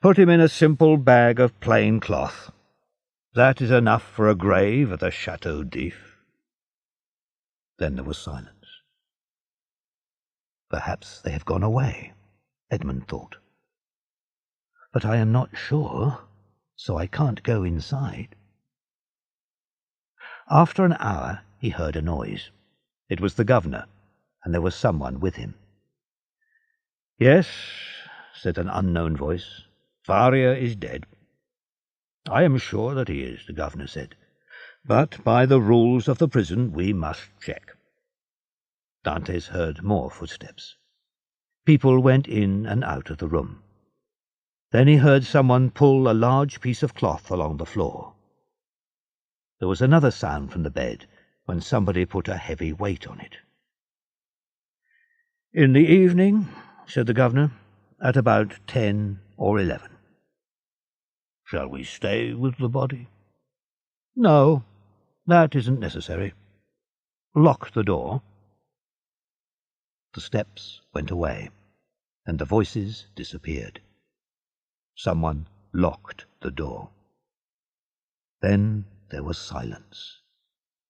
"Put him in a simple bag of plain cloth. That is enough for a grave at the Chateau d'If." Then there was silence. "Perhaps they have gone away," Edmund thought. "But I am not sure, so I can't go inside." After an hour he heard a noise. It was the governor, and there was someone with him. "Yes," said an unknown voice, "Faria is dead." "I am sure that he is," the governor said, "but by the rules of the prison we must check." Dantes heard more footsteps. People went in and out of the room. Then he heard someone pull a large piece of cloth along the floor. There was another sound from the bed when somebody put a heavy weight on it. "In the evening," said the governor, "at about 10 or 11. "Shall we stay with the body?" "No, That isn't necessary. Lock the door." The steps went away, and the voices disappeared. Someone locked the door. Then there was silence,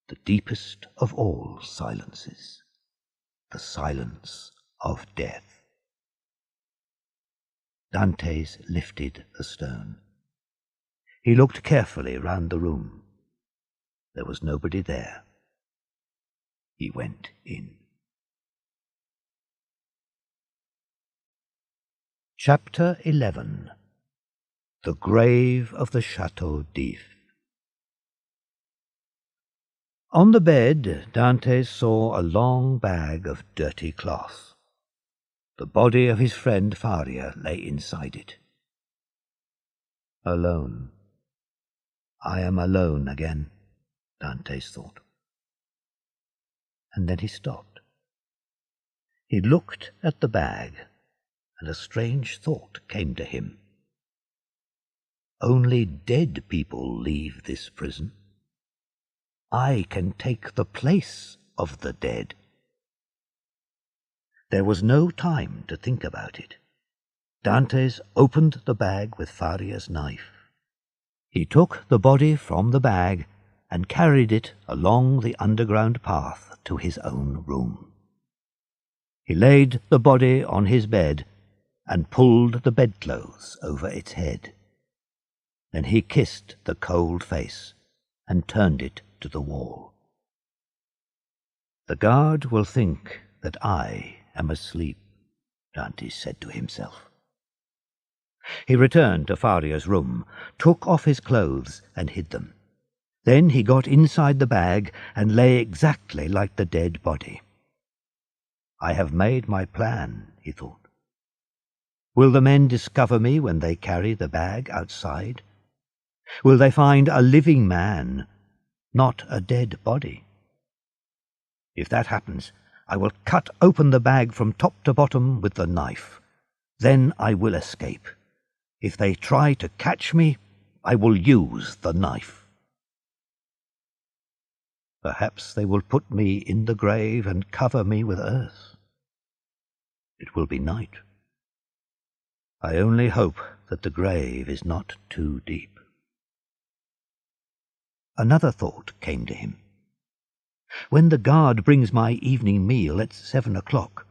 the deepest of all silences, the silence of death. Dantes lifted the stone. He looked carefully round the room. There was nobody there. He went in. Chapter 11. The Grave of the Château d'If. On the bed, Dante saw a long bag of dirty cloth. The body of his friend Faria lay inside it. Alone. I am alone again, Dantes thought. And then he stopped. He looked at the bag, and a strange thought came to him. Only dead people leave this prison. I can take the place of the dead. There was no time to think about it. Dantes opened the bag with Faria's knife. He took the body from the bag and carried it along the underground path to his own room. He laid the body on his bed and pulled the bedclothes over its head. Then he kissed the cold face and turned it to the wall. "The guard will think that I am asleep," Dantes said to himself. He returned to Faria's room, took off his clothes and hid them. Then he got inside the bag and lay exactly like the dead body. "I have made my plan," he thought. "Will the men discover me when they carry the bag outside? Will they find a living man, not a dead body? If that happens, I will cut open the bag from top to bottom with the knife. Then I will escape. If they try to catch me, I will use the knife. Perhaps they will put me in the grave and cover me with earth. It will be night. I only hope that the grave is not too deep." Another thought came to him. When the guard brings my evening meal at 7 o'clock,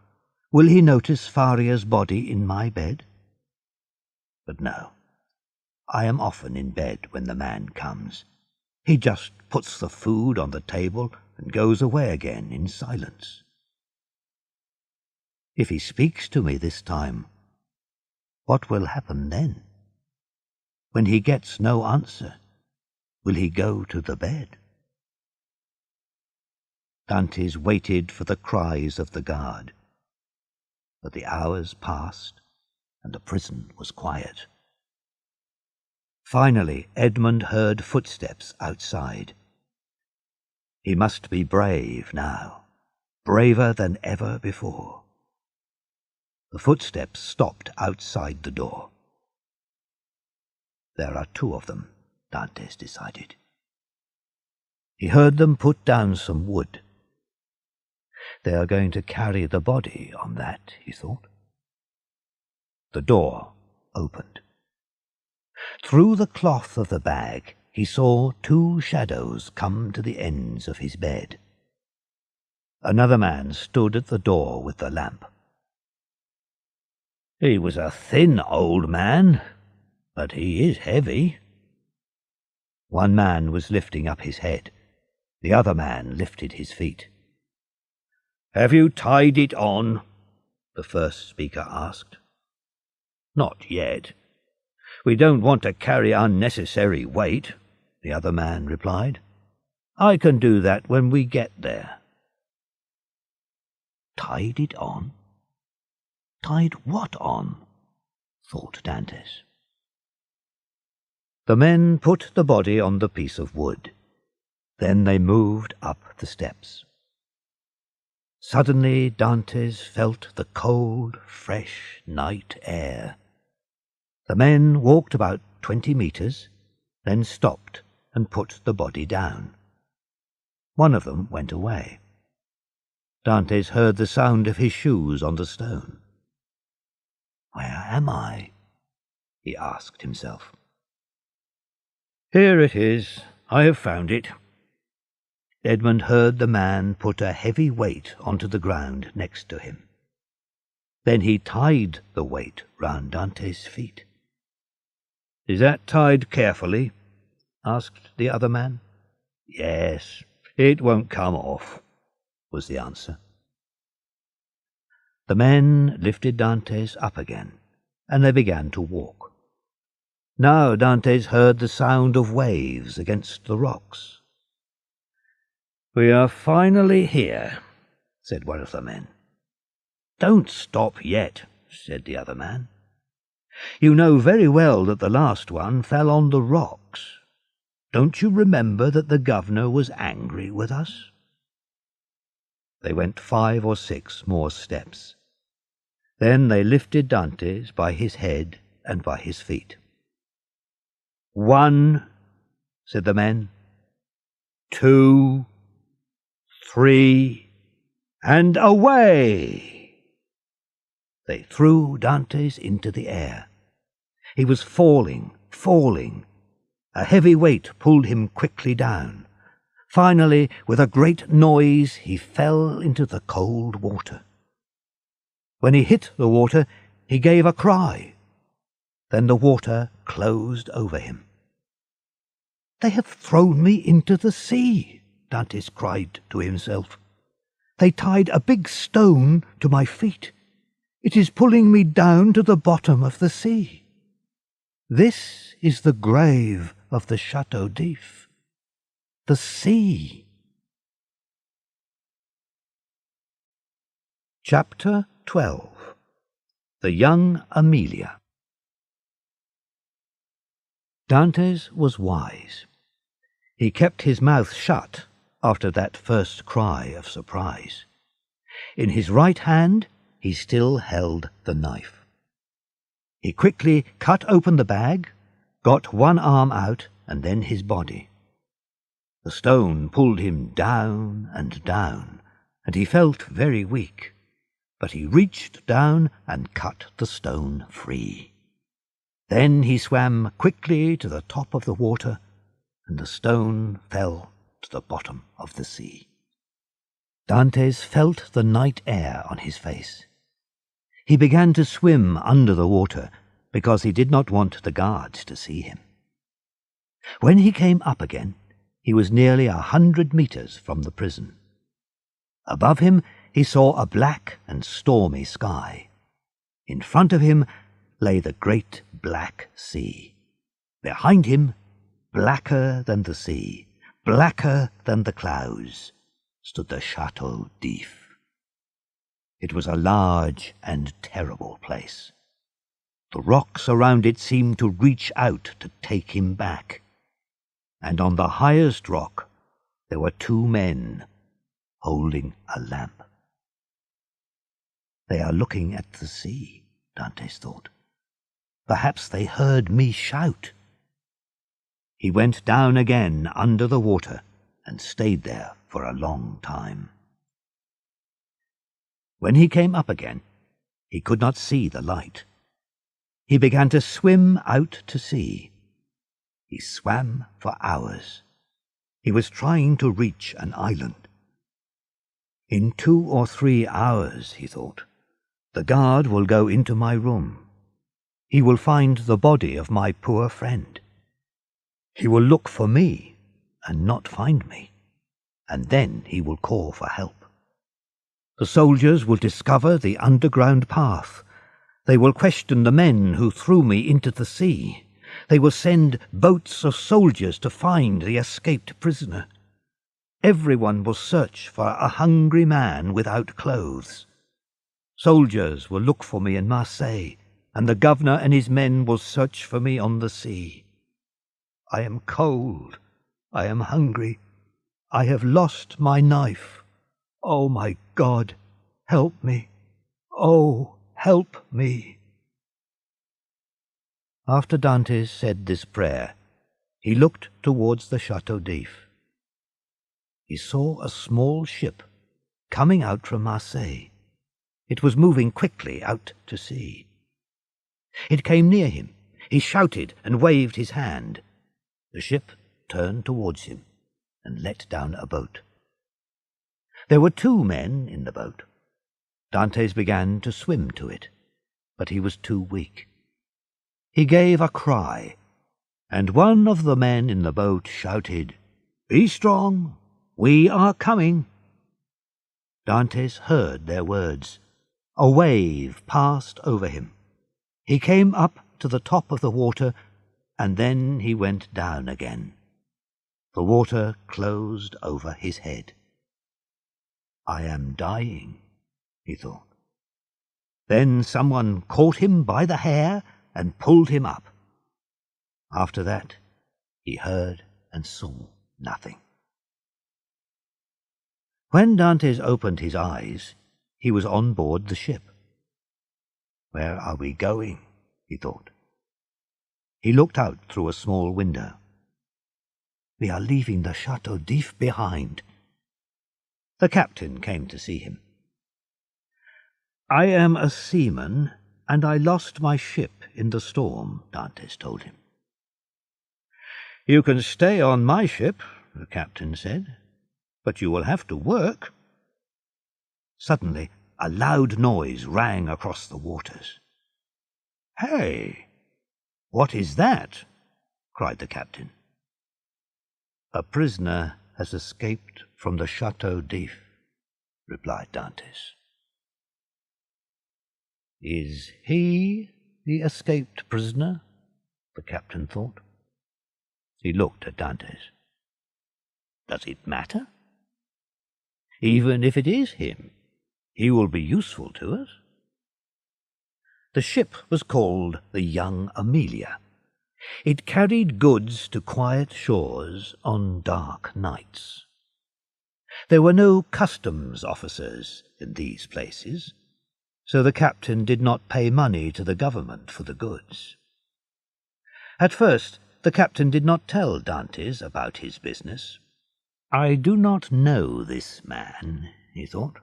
will he notice Faria's body in my bed? But no, I am often in bed when the man comes. He just puts the food on the table and goes away again in silence. If he speaks to me this time, what will happen then? When he gets no answer, will he go to the bed? Dantes waited for the cries of the guard. But the hours passed, and the prison was quiet. Finally, Edmund heard footsteps outside. He must be brave now, braver than ever before. The footsteps stopped outside the door. There are 2 of them, Dantes decided. He heard them put down some wood. They are going to carry the body on that, he thought. The door opened. Through the cloth of the bag, he saw 2 shadows come to the ends of his bed. Another man stood at the door with the lamp. He was a thin old man, but he is heavy. One man was lifting up his head. The other man lifted his feet. "Have you tied it on?" the first speaker asked. "Not yet. We don't want to carry unnecessary weight," the other man replied. "I can do that when we get there." Tied it on? Tied what on? thought Dantes. The men put the body on the piece of wood. Then they moved up the steps. Suddenly Dantes felt the cold, fresh night air. The men walked about 20 meters, then stopped and put the body down. One of them went away. Dantes heard the sound of his shoes on the stone. "Where am I?" he asked himself. "Here it is. I have found it." Edmund heard the man put a heavy weight onto the ground next to him. Then he tied the weight round Dante's feet. "Is that tied carefully?" asked the other man. "Yes, it won't come off," was the answer. The men lifted Dantes up again, and they began to walk. Now Dantes heard the sound of waves against the rocks. "We are finally here," said one of the men. "Don't stop yet," said the other man. "You know very well that the last one fell on the rocks. Don't you remember that the governor was angry with us?" They went 5 or 6 more steps. Then they lifted Dantes by his head and by his feet. "1," said the men, "2, 3, and away!" They threw Dantes into the air. He was falling, falling. A heavy weight pulled him quickly down. Finally, with a great noise, he fell into the cold water. When he hit the water, he gave a cry. Then the water closed over him. "They have thrown me into the sea," Dantes cried to himself. "They tied a big stone to my feet. It is pulling me down to the bottom of the sea. This is the grave of the Château d'If. The sea." Chapter 12. The Young Amelia. Dantes was wise. He kept his mouth shut after that first cry of surprise. In his right hand he still held the knife. He quickly cut open the bag, got one arm out, and then his body. The stone pulled him down, and he felt very weak, but he reached down and cut the stone free. Then he swam quickly to the top of the water, and the stone fell to the bottom of the sea. Dantes felt the night air on his face. He began to swim under the water, because he did not want the guards to see him. When he came up again, he was nearly 100 meters from the prison. Above him he saw a black and stormy sky. In front of him lay the great black sea. Behind him, blacker than the sea, blacker than the clouds, stood the Château d'If. It was a large and terrible place. The rocks around it seemed to reach out to take him back. And on the highest rock there were 2 men holding a lamp. "They are looking at the sea," Dantes thought. "Perhaps they heard me shout." He went down again under the water and stayed there for a long time. When he came up again, he could not see the light. He began to swim out to sea. He swam for hours. He was trying to reach an island. In 2 or 3 hours, he thought, the guard will go into my room. He will find the body of my poor friend. He will look for me and not find me, and then he will call for help. The soldiers will discover the underground path. They will question the men who threw me into the sea. They will send boats of soldiers to find the escaped prisoner. Everyone will search for a hungry man without clothes. Soldiers will look for me in Marseille, and the governor and his men will search for me on the sea. I am cold. I am hungry. I have lost my knife. Oh, my God, help me. Oh, help me. After Dantes said this prayer, he looked towards the Château d'If. he saw a small ship coming out from Marseille. It was moving quickly out to sea. It came near him. He shouted and waved his hand. The ship turned towards him and let down a boat. There were 2 men in the boat. Dantes began to swim to it, but he was too weak. He gave a cry, and one of the men in the boat shouted, "Be strong, we are coming." Dantes heard their words. A wave passed over him. He came up to the top of the water, and then he went down again. The water closed over his head. "I am dying," he thought. Then someone caught him by the hair and pulled him up. After that, he heard and saw nothing. When Dantes opened his eyes, he was on board the ship. "Where are we going?" he thought. He looked out through a small window. "We are leaving the Château d'If behind." The captain came to see him. "I am a seaman, and I lost my ship in the storm," Dantes told him. "You can stay on my ship," the captain said, "but you will have to work." Suddenly, a loud noise rang across the waters. "Hey, what is that?" cried the captain. "A prisoner has escaped from the Château d'If," replied Dantes. "Is he the escaped prisoner?" the captain thought. He looked at Dantes. "Does it matter? Even if it is him, he will be useful to us." The ship was called the Young Amelia. It carried goods to quiet shores on dark nights. There were no customs officers in these places, so the captain did not pay money to the government for the goods. At first, the captain did not tell Dantes about his business. "I do not know this man," he thought.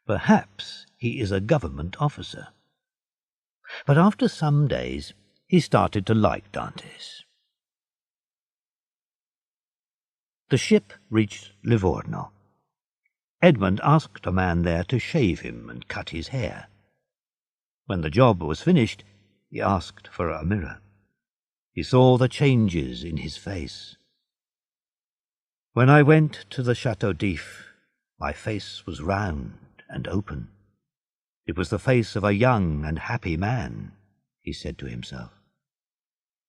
"Perhaps he is a government officer." But after some days, he started to like Dantes. The ship reached Livorno. Edmund asked a man there to shave him and cut his hair. When the job was finished, he asked for a mirror. He saw the changes in his face. "When I went to the Château d'If, my face was round and open. It was the face of a young and happy man," he said to himself.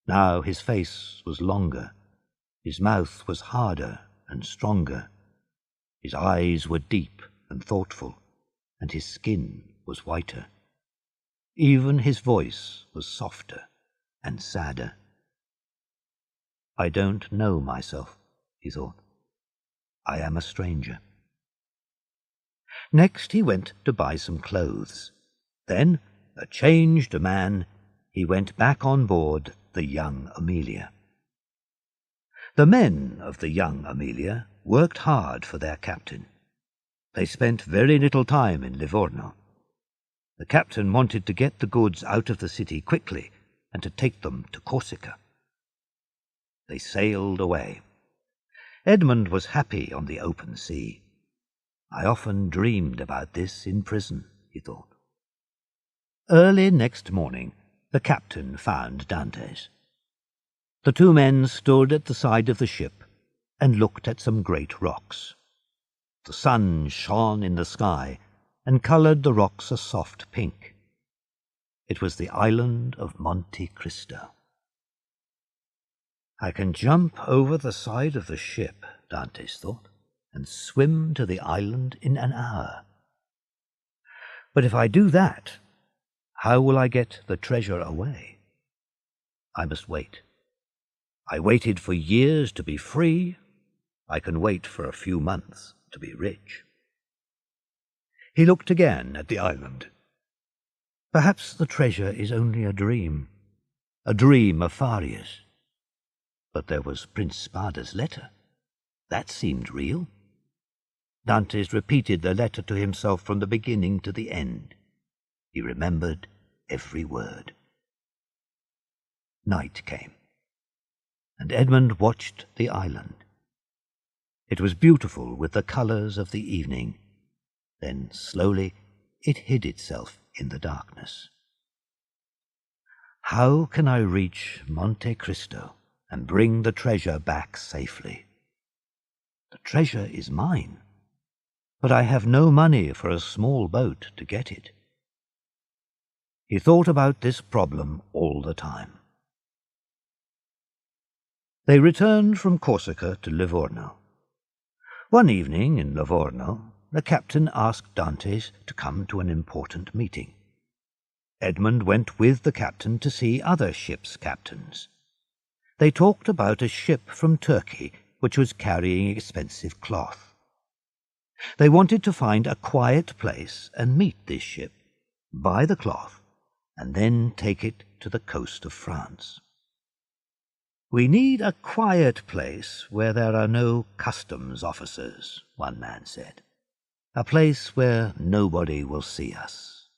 Now his face was longer, his mouth was harder and stronger, his eyes were deep and thoughtful, and his skin was whiter. Even his voice was softer and sadder. "I don't know myself," he thought. "I am a stranger." Next he went to buy some clothes. Then, a changed man, he went back on board the Young Amelia. The men of the Young Amelia worked hard for their captain. They spent very little time in Livorno. The captain wanted to get the goods out of the city quickly and to take them to Corsica. They sailed away. Edmund was happy on the open sea. "I often dreamed about this in prison," he thought. Early next morning, the captain found Dantes. The 2 men stood at the side of the ship and looked at some great rocks. The sun shone in the sky and coloured the rocks a soft pink. It was the island of Monte Cristo. "I can jump over the side of the ship," Dantes thought, "and swim to the island in an hour. But if I do that, how will I get the treasure away? I must wait. I waited for years to be free. I can wait for a few months to be rich." He looked again at the island. Perhaps the treasure is only a dream of Faria's. But there was Prince Spada's letter. That seemed real. Dantes repeated the letter to himself from the beginning to the end. He remembered every word. Night came, and Edmund watched the island. It was beautiful with the colours of the evening. Then, slowly, it hid itself in the darkness. How can I reach Monte Cristo and bring the treasure back safely? The treasure is mine, but I have no money for a small boat to get it. He thought about this problem all the time. They returned from Corsica to Livorno. One evening in Livorno, the captain asked Dantes to come to an important meeting. Edmund went with the captain to see other ships' captains. They talked about a ship from Turkey which was carrying expensive cloth. They wanted to find a quiet place and meet this ship, buy the cloth, and then take it to the coast of France. "We need a quiet place where there are no customs officers," one man said. "A place where nobody will see us."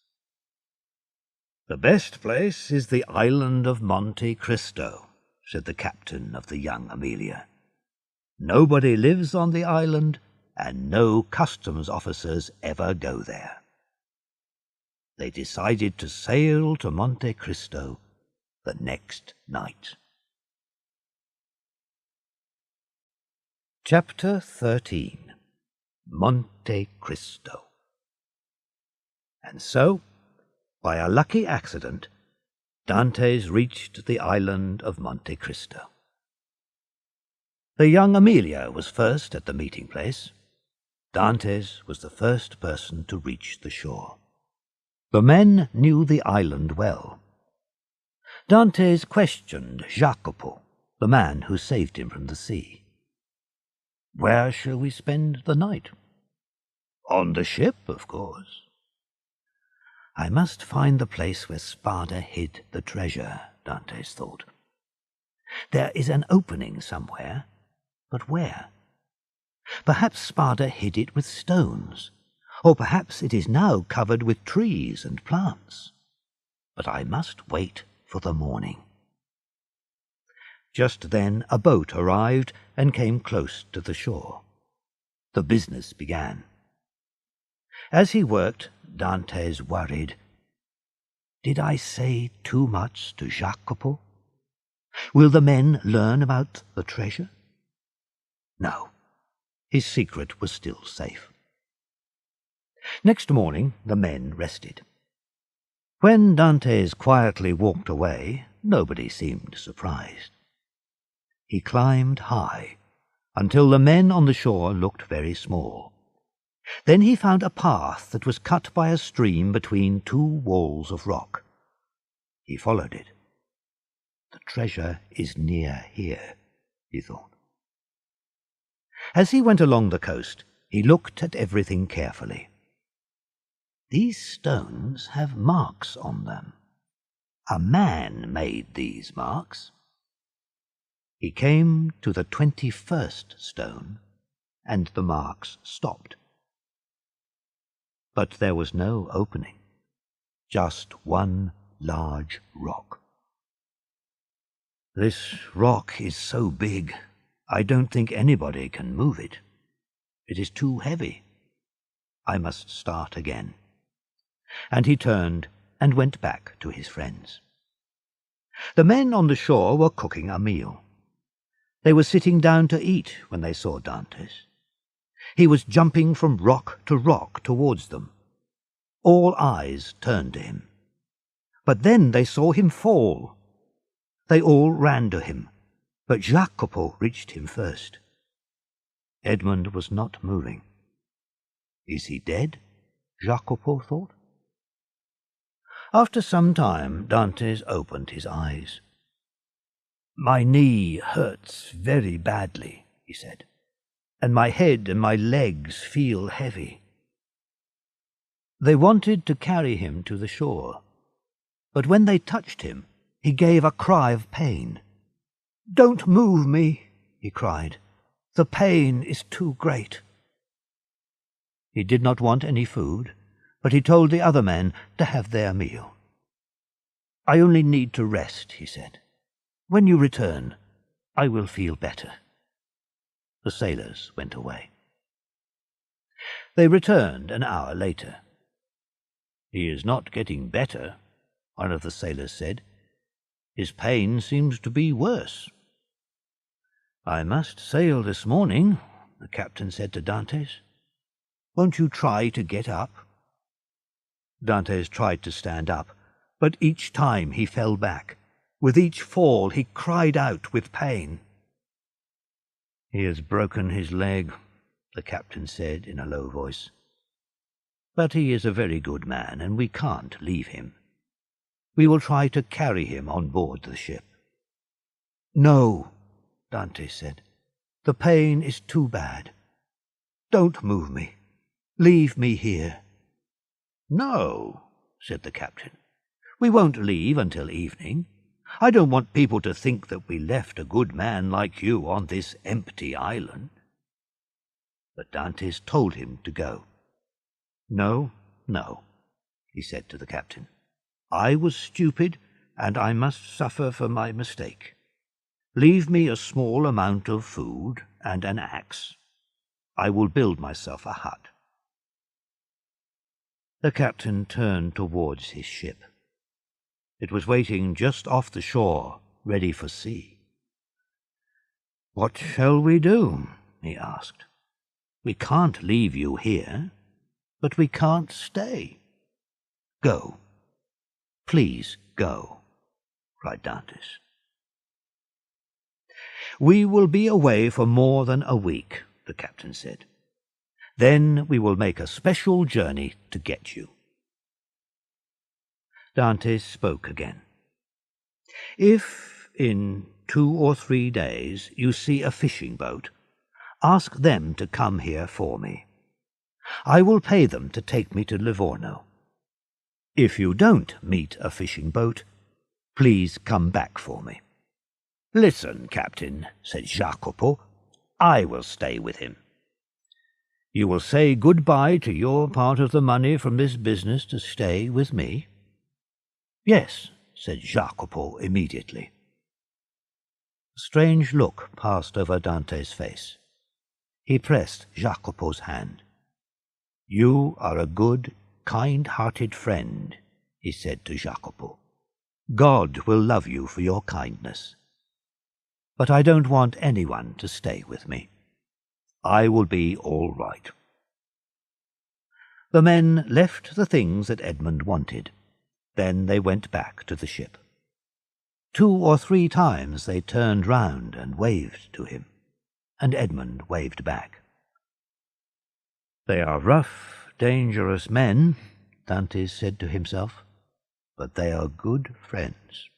"The best place is the island of Monte Cristo," said the captain of the young Amelia. "Nobody lives on the island, and no customs officers ever go there." They decided to sail to Monte Cristo the next night. Chapter 13. Monte Cristo. And so, by a lucky accident, Dantes reached the island of Monte Cristo. The young Amelia was first at the meeting place. Dantes was the first person to reach the shore. The men knew the island well. Dantes questioned Jacopo, the man who saved him from the sea. "Where shall we spend the night?" "On the ship, of course." "I must find the place where Spada hid the treasure," Dantes thought. "There is an opening somewhere, but where? Perhaps Spada hid it with stones, or perhaps it is now covered with trees and plants. But I must wait for the morning." Just then a boat arrived and came close to the shore. The business began. As he worked, Dantes worried. "Did I say too much to Jacopo? Will the men learn about the treasure?" No, his secret was still safe. Next morning the men rested. When Dantes quietly walked away, nobody seemed surprised. He climbed high, until the men on the shore looked very small. Then he found a path that was cut by a stream between two walls of rock. He followed it. "The treasure is near here," he thought. As he went along the coast, he looked at everything carefully. "These stones have marks on them. A man made these marks." He came to the 21st stone, and the marks stopped. But there was no opening, just one large rock. "This rock is so big, I don't think anybody can move it. It is too heavy. I must start again." And he turned and went back to his friends. The men on the shore were cooking a meal. They were sitting down to eat when they saw Dantes. He was jumping from rock to rock towards them. All eyes turned to him. But then they saw him fall. They all ran to him, but Jacopo reached him first. Edmund was not moving. "Is he dead?" Jacopo thought. After some time, Dantes opened his eyes. "My knee hurts very badly," he said, "and my head and my legs feel heavy." They wanted to carry him to the shore, but when they touched him, he gave a cry of pain. "Don't move me," he cried. "The pain is too great." He did not want any food, but he told the other men to have their meal. "I only need to rest," he said. "When you return, I will feel better." The sailors went away. They returned an hour later. "He is not getting better," one of the sailors said. "His pain seems to be worse." "I must sail this morning," the captain said to Dantes. "Won't you try to get up?" Dantes tried to stand up, but each time he fell back. With each fall he cried out with pain. "He has broken his leg," the captain said in a low voice. "But he is a very good man, and we can't leave him. We will try to carry him on board the ship." "No," Dantes said. "The pain is too bad. Don't move me. Leave me here." "No," said the captain. "We won't leave until evening. I don't want people to think that we left a good man like you on this empty island." But Dantes told him to go. "No, no," he said to the captain. "I was stupid, and I must suffer for my mistake. Leave me a small amount of food and an axe. I will build myself a hut." The captain turned towards his ship. It was waiting just off the shore, ready for sea. "What shall we do?" he asked. "We can't leave you here, but we can't stay." "Go. Please go," cried Dantes. "We will be away for more than a week," the captain said. "Then we will make a special journey to get you." Dantes spoke again. "If, in 2 or 3 days, you see a fishing boat, ask them to come here for me. I will pay them to take me to Livorno. If you don't meet a fishing boat, please come back for me." "Listen, Captain," said Jacopo, "I will stay with him." "You will say good-bye to your part of the money from this business to stay with me?" "Yes," said Jacopo immediately. A strange look passed over Dante's face. He pressed Jacopo's hand. "You are a good, kind-hearted friend," he said to Jacopo. "God will love you for your kindness. But I don't want anyone to stay with me. I will be all right." The men left the things that Edmund wanted. Then they went back to the ship. 2 or 3 times they turned round and waved to him, and Edmund waved back. "They are rough, dangerous men," Dantes said to himself, "but they are good friends."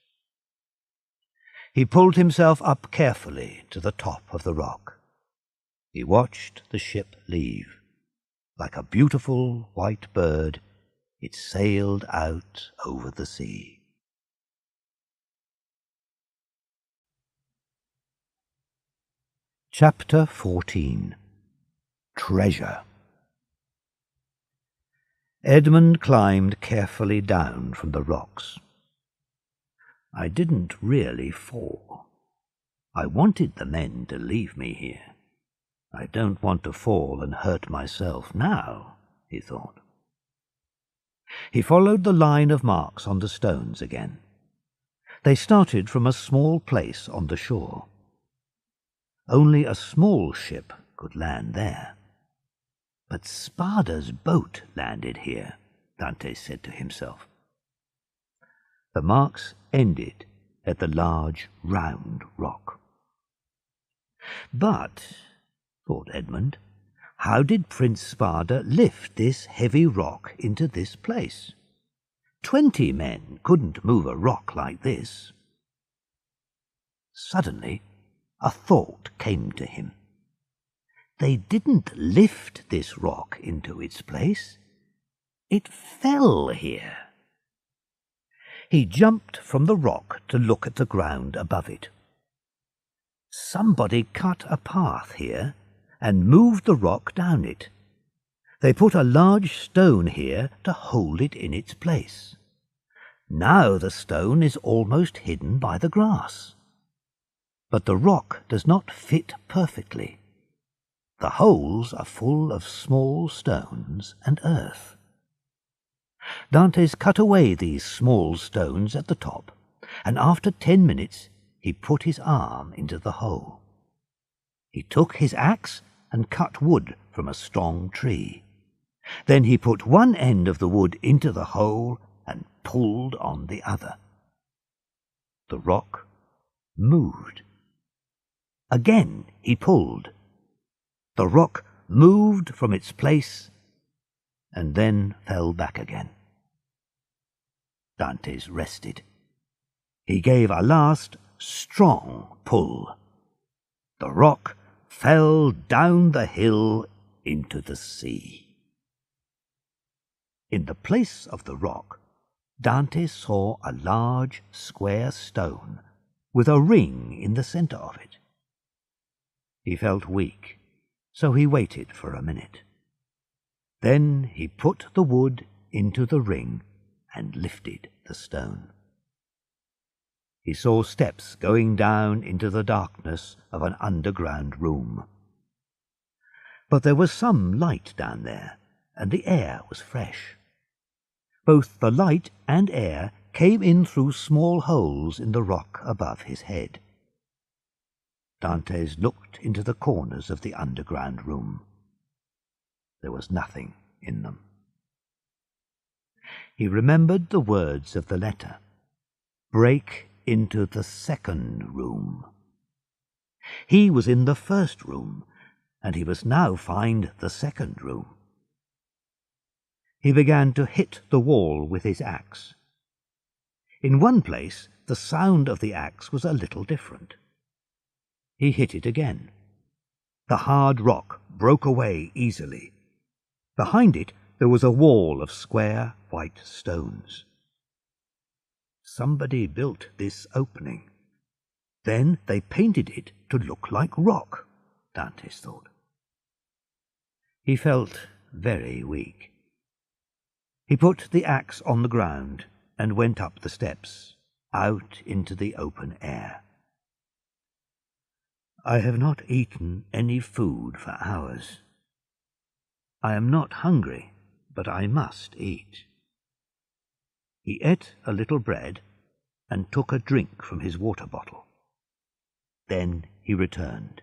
He pulled himself up carefully to the top of the rock. He watched the ship leave. Like a beautiful white bird, it sailed out over the sea. Chapter 14. Treasure. Edmund climbed carefully down from the rocks. "I didn't really fall. I wanted the men to leave me here. I don't want to fall and hurt myself now," he thought. He followed the line of marks on the stones again. They started from a small place on the shore. Only a small ship could land there. But Spada's boat landed here, Dantes said to himself. The marks ended at the large, round rock. But, thought Edmund, how did Prince Spada lift this heavy rock into this place? 20 men couldn't move a rock like this. Suddenly, a thought came to him. They didn't lift this rock into its place. It fell here. He jumped from the rock to look at the ground above it. Somebody cut a path here and moved the rock down it. They put a large stone here to hold it in its place. Now the stone is almost hidden by the grass. But the rock does not fit perfectly. The holes are full of small stones and earth. Dantes cut away these small stones at the top, and after 10 minutes he put his arm into the hole. He took his axe and cut wood from a strong tree. Then he put one end of the wood into the hole and pulled on the other. The rock moved. Again he pulled. The rock moved from its place and then fell back again. Dantes rested. He gave a last strong pull. The rock fell down the hill into the sea. In the place of the rock, Dantes saw a large square stone with a ring in the centre of it. He felt weak, so he waited for a minute. Then he put the wood into the ring and lifted the stone. He saw steps going down into the darkness of an underground room. But there was some light down there, and the air was fresh. Both the light and air came in through small holes in the rock above his head. Dantes looked into the corners of the underground room. There was nothing in them. He remembered the words of the letter, "Break into the second room." He was in the first room, and he must now find the second room. He began to hit the wall with his axe. In one place, the sound of the axe was a little different. He hit it again. The hard rock broke away easily. Behind it, there was a wall of square white stones. Somebody built this opening. Then they painted it to look like rock, Dantes thought. He felt very weak. He put the axe on the ground and went up the steps, out into the open air. I have not eaten any food for hours. I am not hungry, but I must eat. He ate a little bread and took a drink from his water bottle. Then he returned.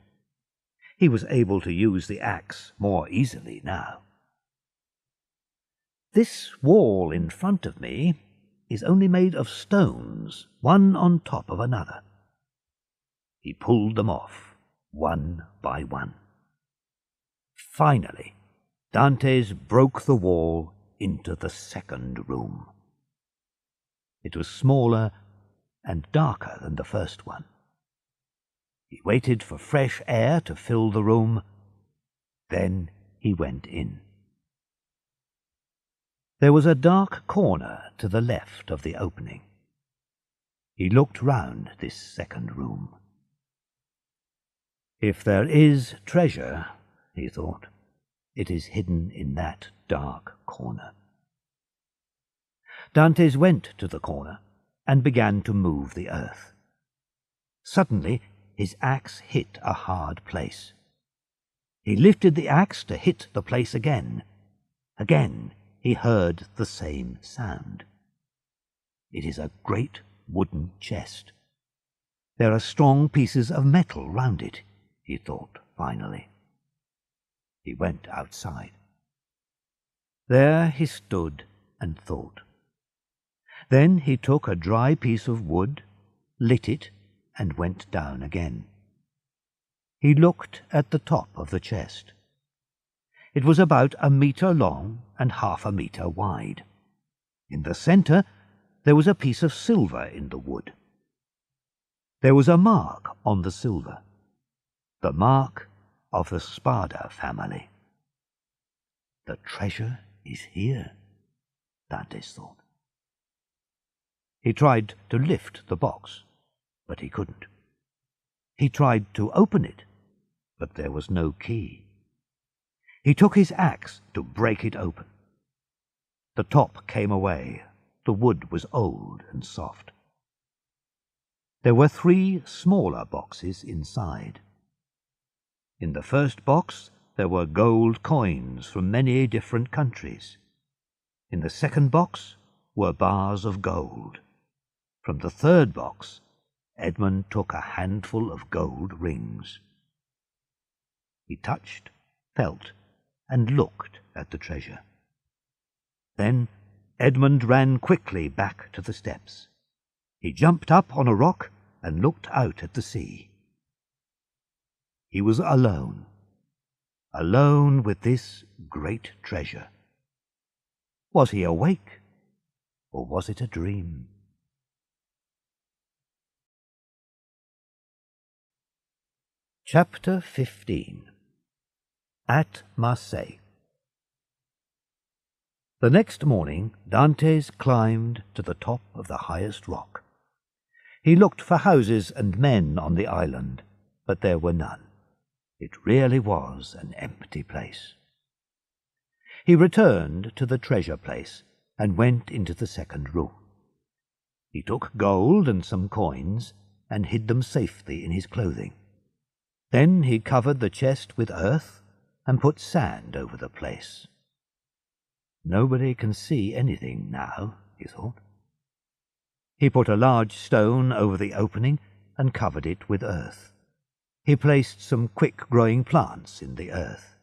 He was able to use the axe more easily now. This wall in front of me is only made of stones, one on top of another. He pulled them off, one by one. Finally, Dantes broke the wall into the second room. It was smaller and darker than the first one. He waited for fresh air to fill the room. Then he went in. There was a dark corner to the left of the opening. He looked round this second room. If there is treasure, he thought, it is hidden in that dark corner. Dantes went to the corner and began to move the earth. Suddenly, his axe hit a hard place. He lifted the axe to hit the place again. Again, he heard the same sound. It is a great wooden chest. There are strong pieces of metal round it, he thought finally. He went outside. There he stood and thought. Then he took a dry piece of wood, lit it, and went down again. He looked at the top of the chest. It was about 1 meter long and half a meter wide. In the centre, there was a piece of silver in the wood. There was a mark on the silver, the mark of the Spada family. The treasure is here, Dantes thought. He tried to lift the box, but he couldn't. He tried to open it, but there was no key. He took his axe to break it open. The top came away. The wood was old and soft. There were 3 smaller boxes inside. In the first box there were gold coins from many different countries. In the second box were bars of gold. From the third box, Edmund took a handful of gold rings. He touched, felt, and looked at the treasure. Then Edmund ran quickly back to the steps. He jumped up on a rock and looked out at the sea. He was alone with this great treasure. Was he awake, or was it a dream? Chapter 15. At Marseille. The next morning Dantes climbed to the top of the highest rock. He looked for houses and men on the island, but there were none. It really was an empty place. He returned to the treasure place and went into the second room. He took gold and some coins and hid them safely in his clothing. Then he covered the chest with earth and put sand over the place. Nobody can see anything now, he thought. He put a large stone over the opening and covered it with earth. He placed some quick-growing plants in the earth.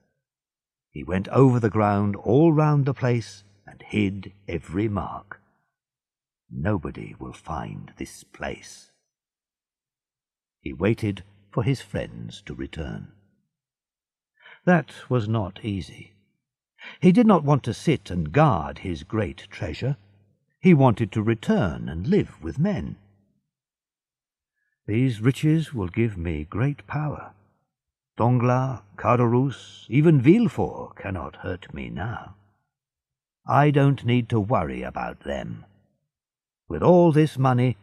He went over the ground all round the place and hid every mark. Nobody will find this place. He waited for his friends to return. That was not easy. He did not want to sit and guard his great treasure. He wanted to return and live with men. These riches will give me great power. Danglars, Caderousse, even Villefort cannot hurt me now. I don't need to worry about them. With all this money,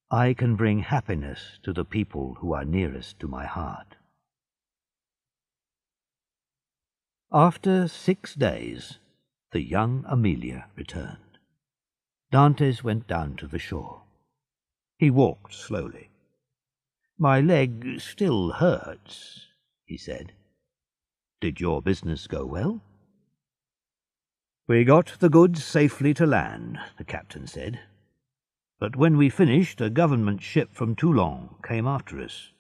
I can bring happiness to the people who are nearest to my heart. After 6 days, the young Amelia returned. Dantes went down to the shore. He walked slowly. "My leg still hurts," he said. "Did your business go well?" "We got the goods safely to land," the captain said. "But when we finished, a government ship from Toulon came after us.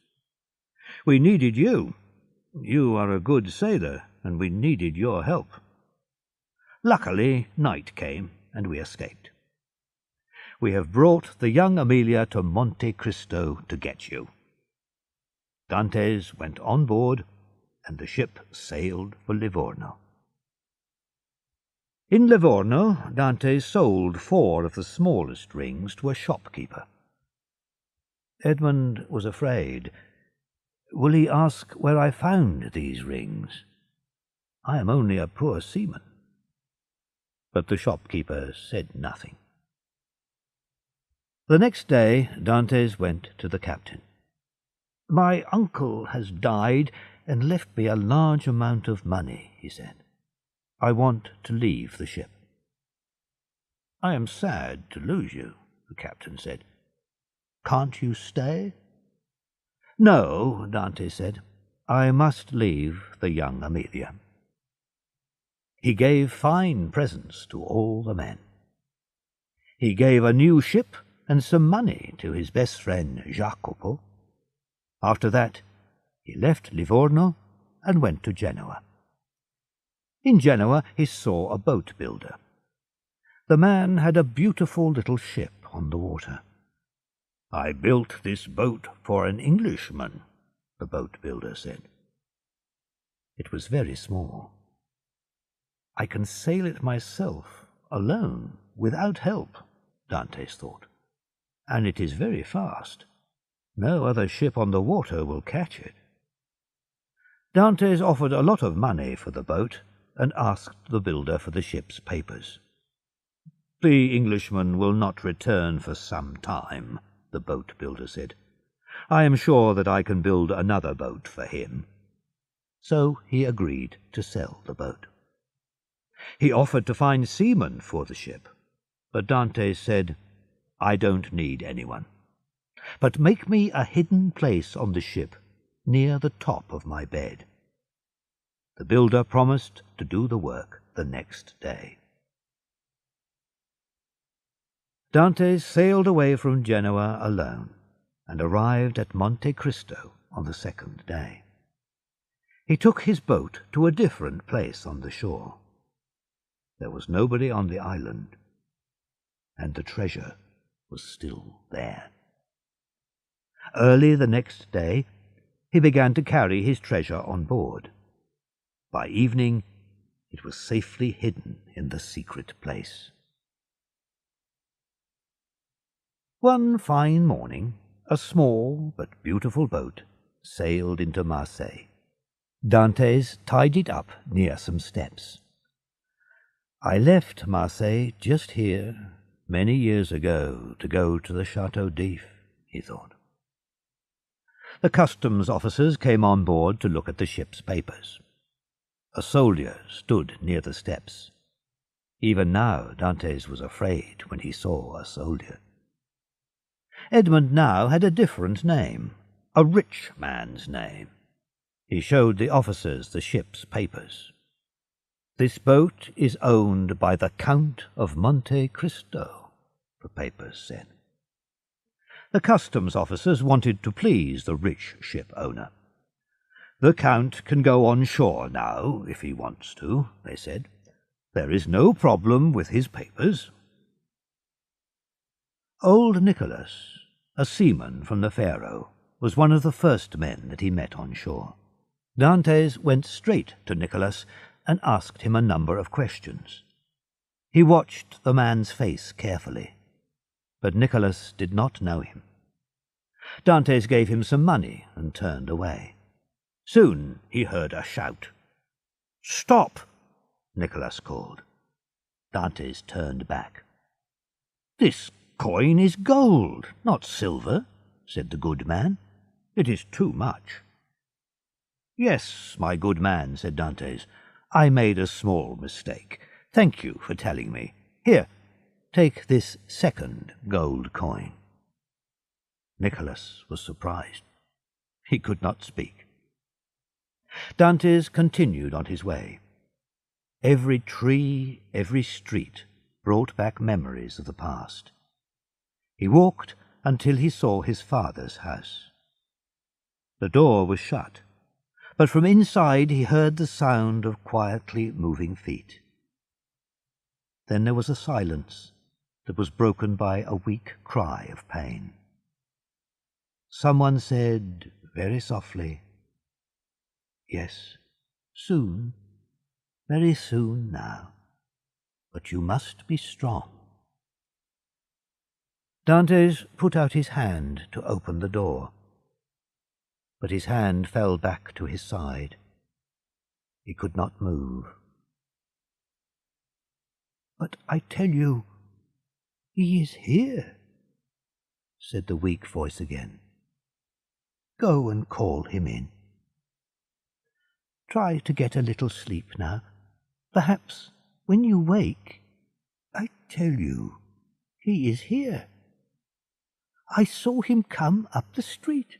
We needed you. You are a good sailor, and we needed your help. Luckily, night came, and we escaped. We have brought the young Amelia to Monte Cristo to get you." Dantes went on board, and the ship sailed for Livorno. In Livorno, Dantes sold 4 of the smallest rings to a shopkeeper. Edmund was afraid. Will he ask where I found these rings? I am only a poor seaman. But the shopkeeper said nothing. The next day Dantes went to the captain. "My uncle has died and left me a large amount of money," he said. "I want to leave the ship." "I am sad to lose you," the captain said. "Can't you stay?" "No," Dantes said. "I must leave the young Amelia." He gave fine presents to all the men. He gave a new ship and some money to his best friend Jacopo. After that, he left Livorno and went to Genoa. In Genoa he saw a boat builder. The man had a beautiful little ship on the water. "I built this boat for an Englishman," the boat builder said. It was very small. "I can sail it myself, alone, without help," Dantes thought. "And it is very fast. No other ship on the water will catch it." Dantes offered a lot of money for the boat and asked the builder for the ship's papers. "The Englishman will not return for some time," the boat builder said. "I am sure that I can build another boat for him." so he agreed to sell the boat. He offered to find seamen for the ship, but Dante said, "I don't need anyone, but make me a hidden place on the ship near the top of my bed." The builder promised to do the work the next day. Dante sailed away from Genoa alone and arrived at Monte Cristo on the second day. He took his boat to a different place on the shore. There was nobody on the island, and the treasure was still there. Early the next day, he began to carry his treasure on board. By evening, it was safely hidden in the secret place. One fine morning, a small but beautiful boat sailed into Marseille. Dantes tied it up near some steps. "I left Marseille just here many years ago to go to the Chateau d'If," he thought. The customs officers came on board to look at the ship's papers. A soldier stood near the steps. Even now Dantes was afraid when he saw a soldier. Edmund now had a different name, a rich man's name. He showed the officers the ship's papers. "This boat is owned by the Count of Monte Cristo," the papers said. The customs officers wanted to please the rich ship owner. "The Count can go on shore now, if he wants to," they said. "There is no problem with his papers." Old Nicholas, a seaman from the Pharaoh, was one of the first men that he met on shore. Dantes went straight to Nicholas and asked him a number of questions. He watched the man's face carefully, but Nicholas did not know him. Dantes gave him some money and turned away. Soon he heard a shout. "Stop!" Nicholas called. Dantes turned back. "This coin is gold, not silver," said the good man. "It is too much." "Yes, my good man," said Dantes. "I made a small mistake. Thank you for telling me. Here, take this second gold coin." Nicholas was surprised. He could not speak. Dantes continued on his way. Every tree, every street brought back memories of the past. He walked until he saw his father's house. The door was shut, but from inside he heard the sound of quietly moving feet. Then there was a silence that was broken by a weak cry of pain. Someone said very softly, "Yes, soon, very soon now, but you must be strong." Dantes put out his hand to open the door, but his hand fell back to his side. He could not move. "But I tell you, he is here," said the weak voice again. "Go and call him in. Try to get a little sleep now. Perhaps when you wake, I tell you, he is here. I saw him come up the street.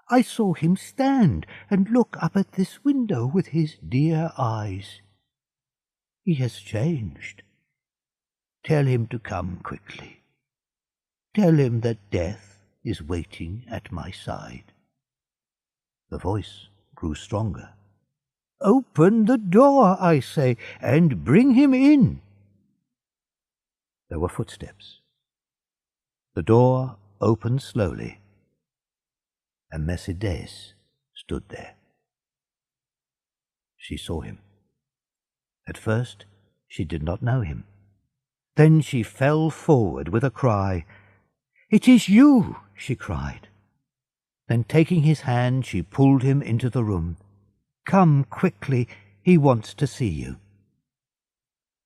I saw him stand and look up at this window with his dear eyes. He has changed. Tell him to come quickly. Tell him that death is waiting at my side." The voice grew stronger. "Open the door, I say, and bring him in." There were footsteps. The door opened slowly, and Mercedes stood there. She saw him. At first she did not know him. Then she fell forward with a cry. "It is you!" she cried. Then taking his hand she pulled him into the room. "Come quickly, he wants to see you."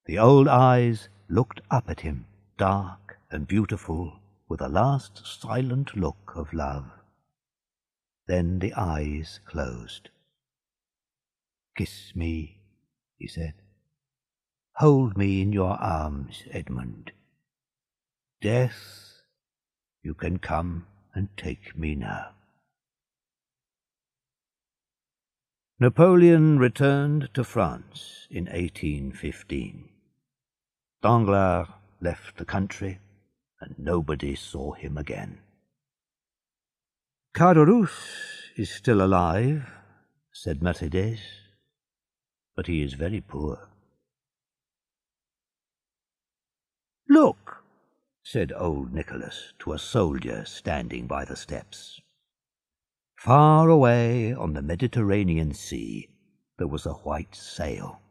The old eyes looked up at him, dark and beautiful, with a last silent look of love. Then the eyes closed. "Kiss me," he said. "Hold me in your arms, Edmund. Death, you can come and take me now." Napoleon returned to France in 1815. Danglars left the country, and nobody saw him again. "Caderousse is still alive," said Mercédès, "but he is very poor." "Look," said old Nicholas to a soldier standing by the steps. Far away on the Mediterranean Sea there was a white sail.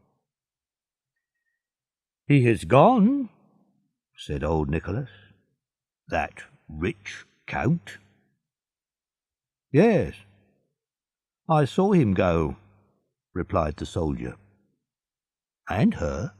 "He has gone," said old Nicholas. "That rich count?" "Yes, I saw him go," replied the soldier. "And her?"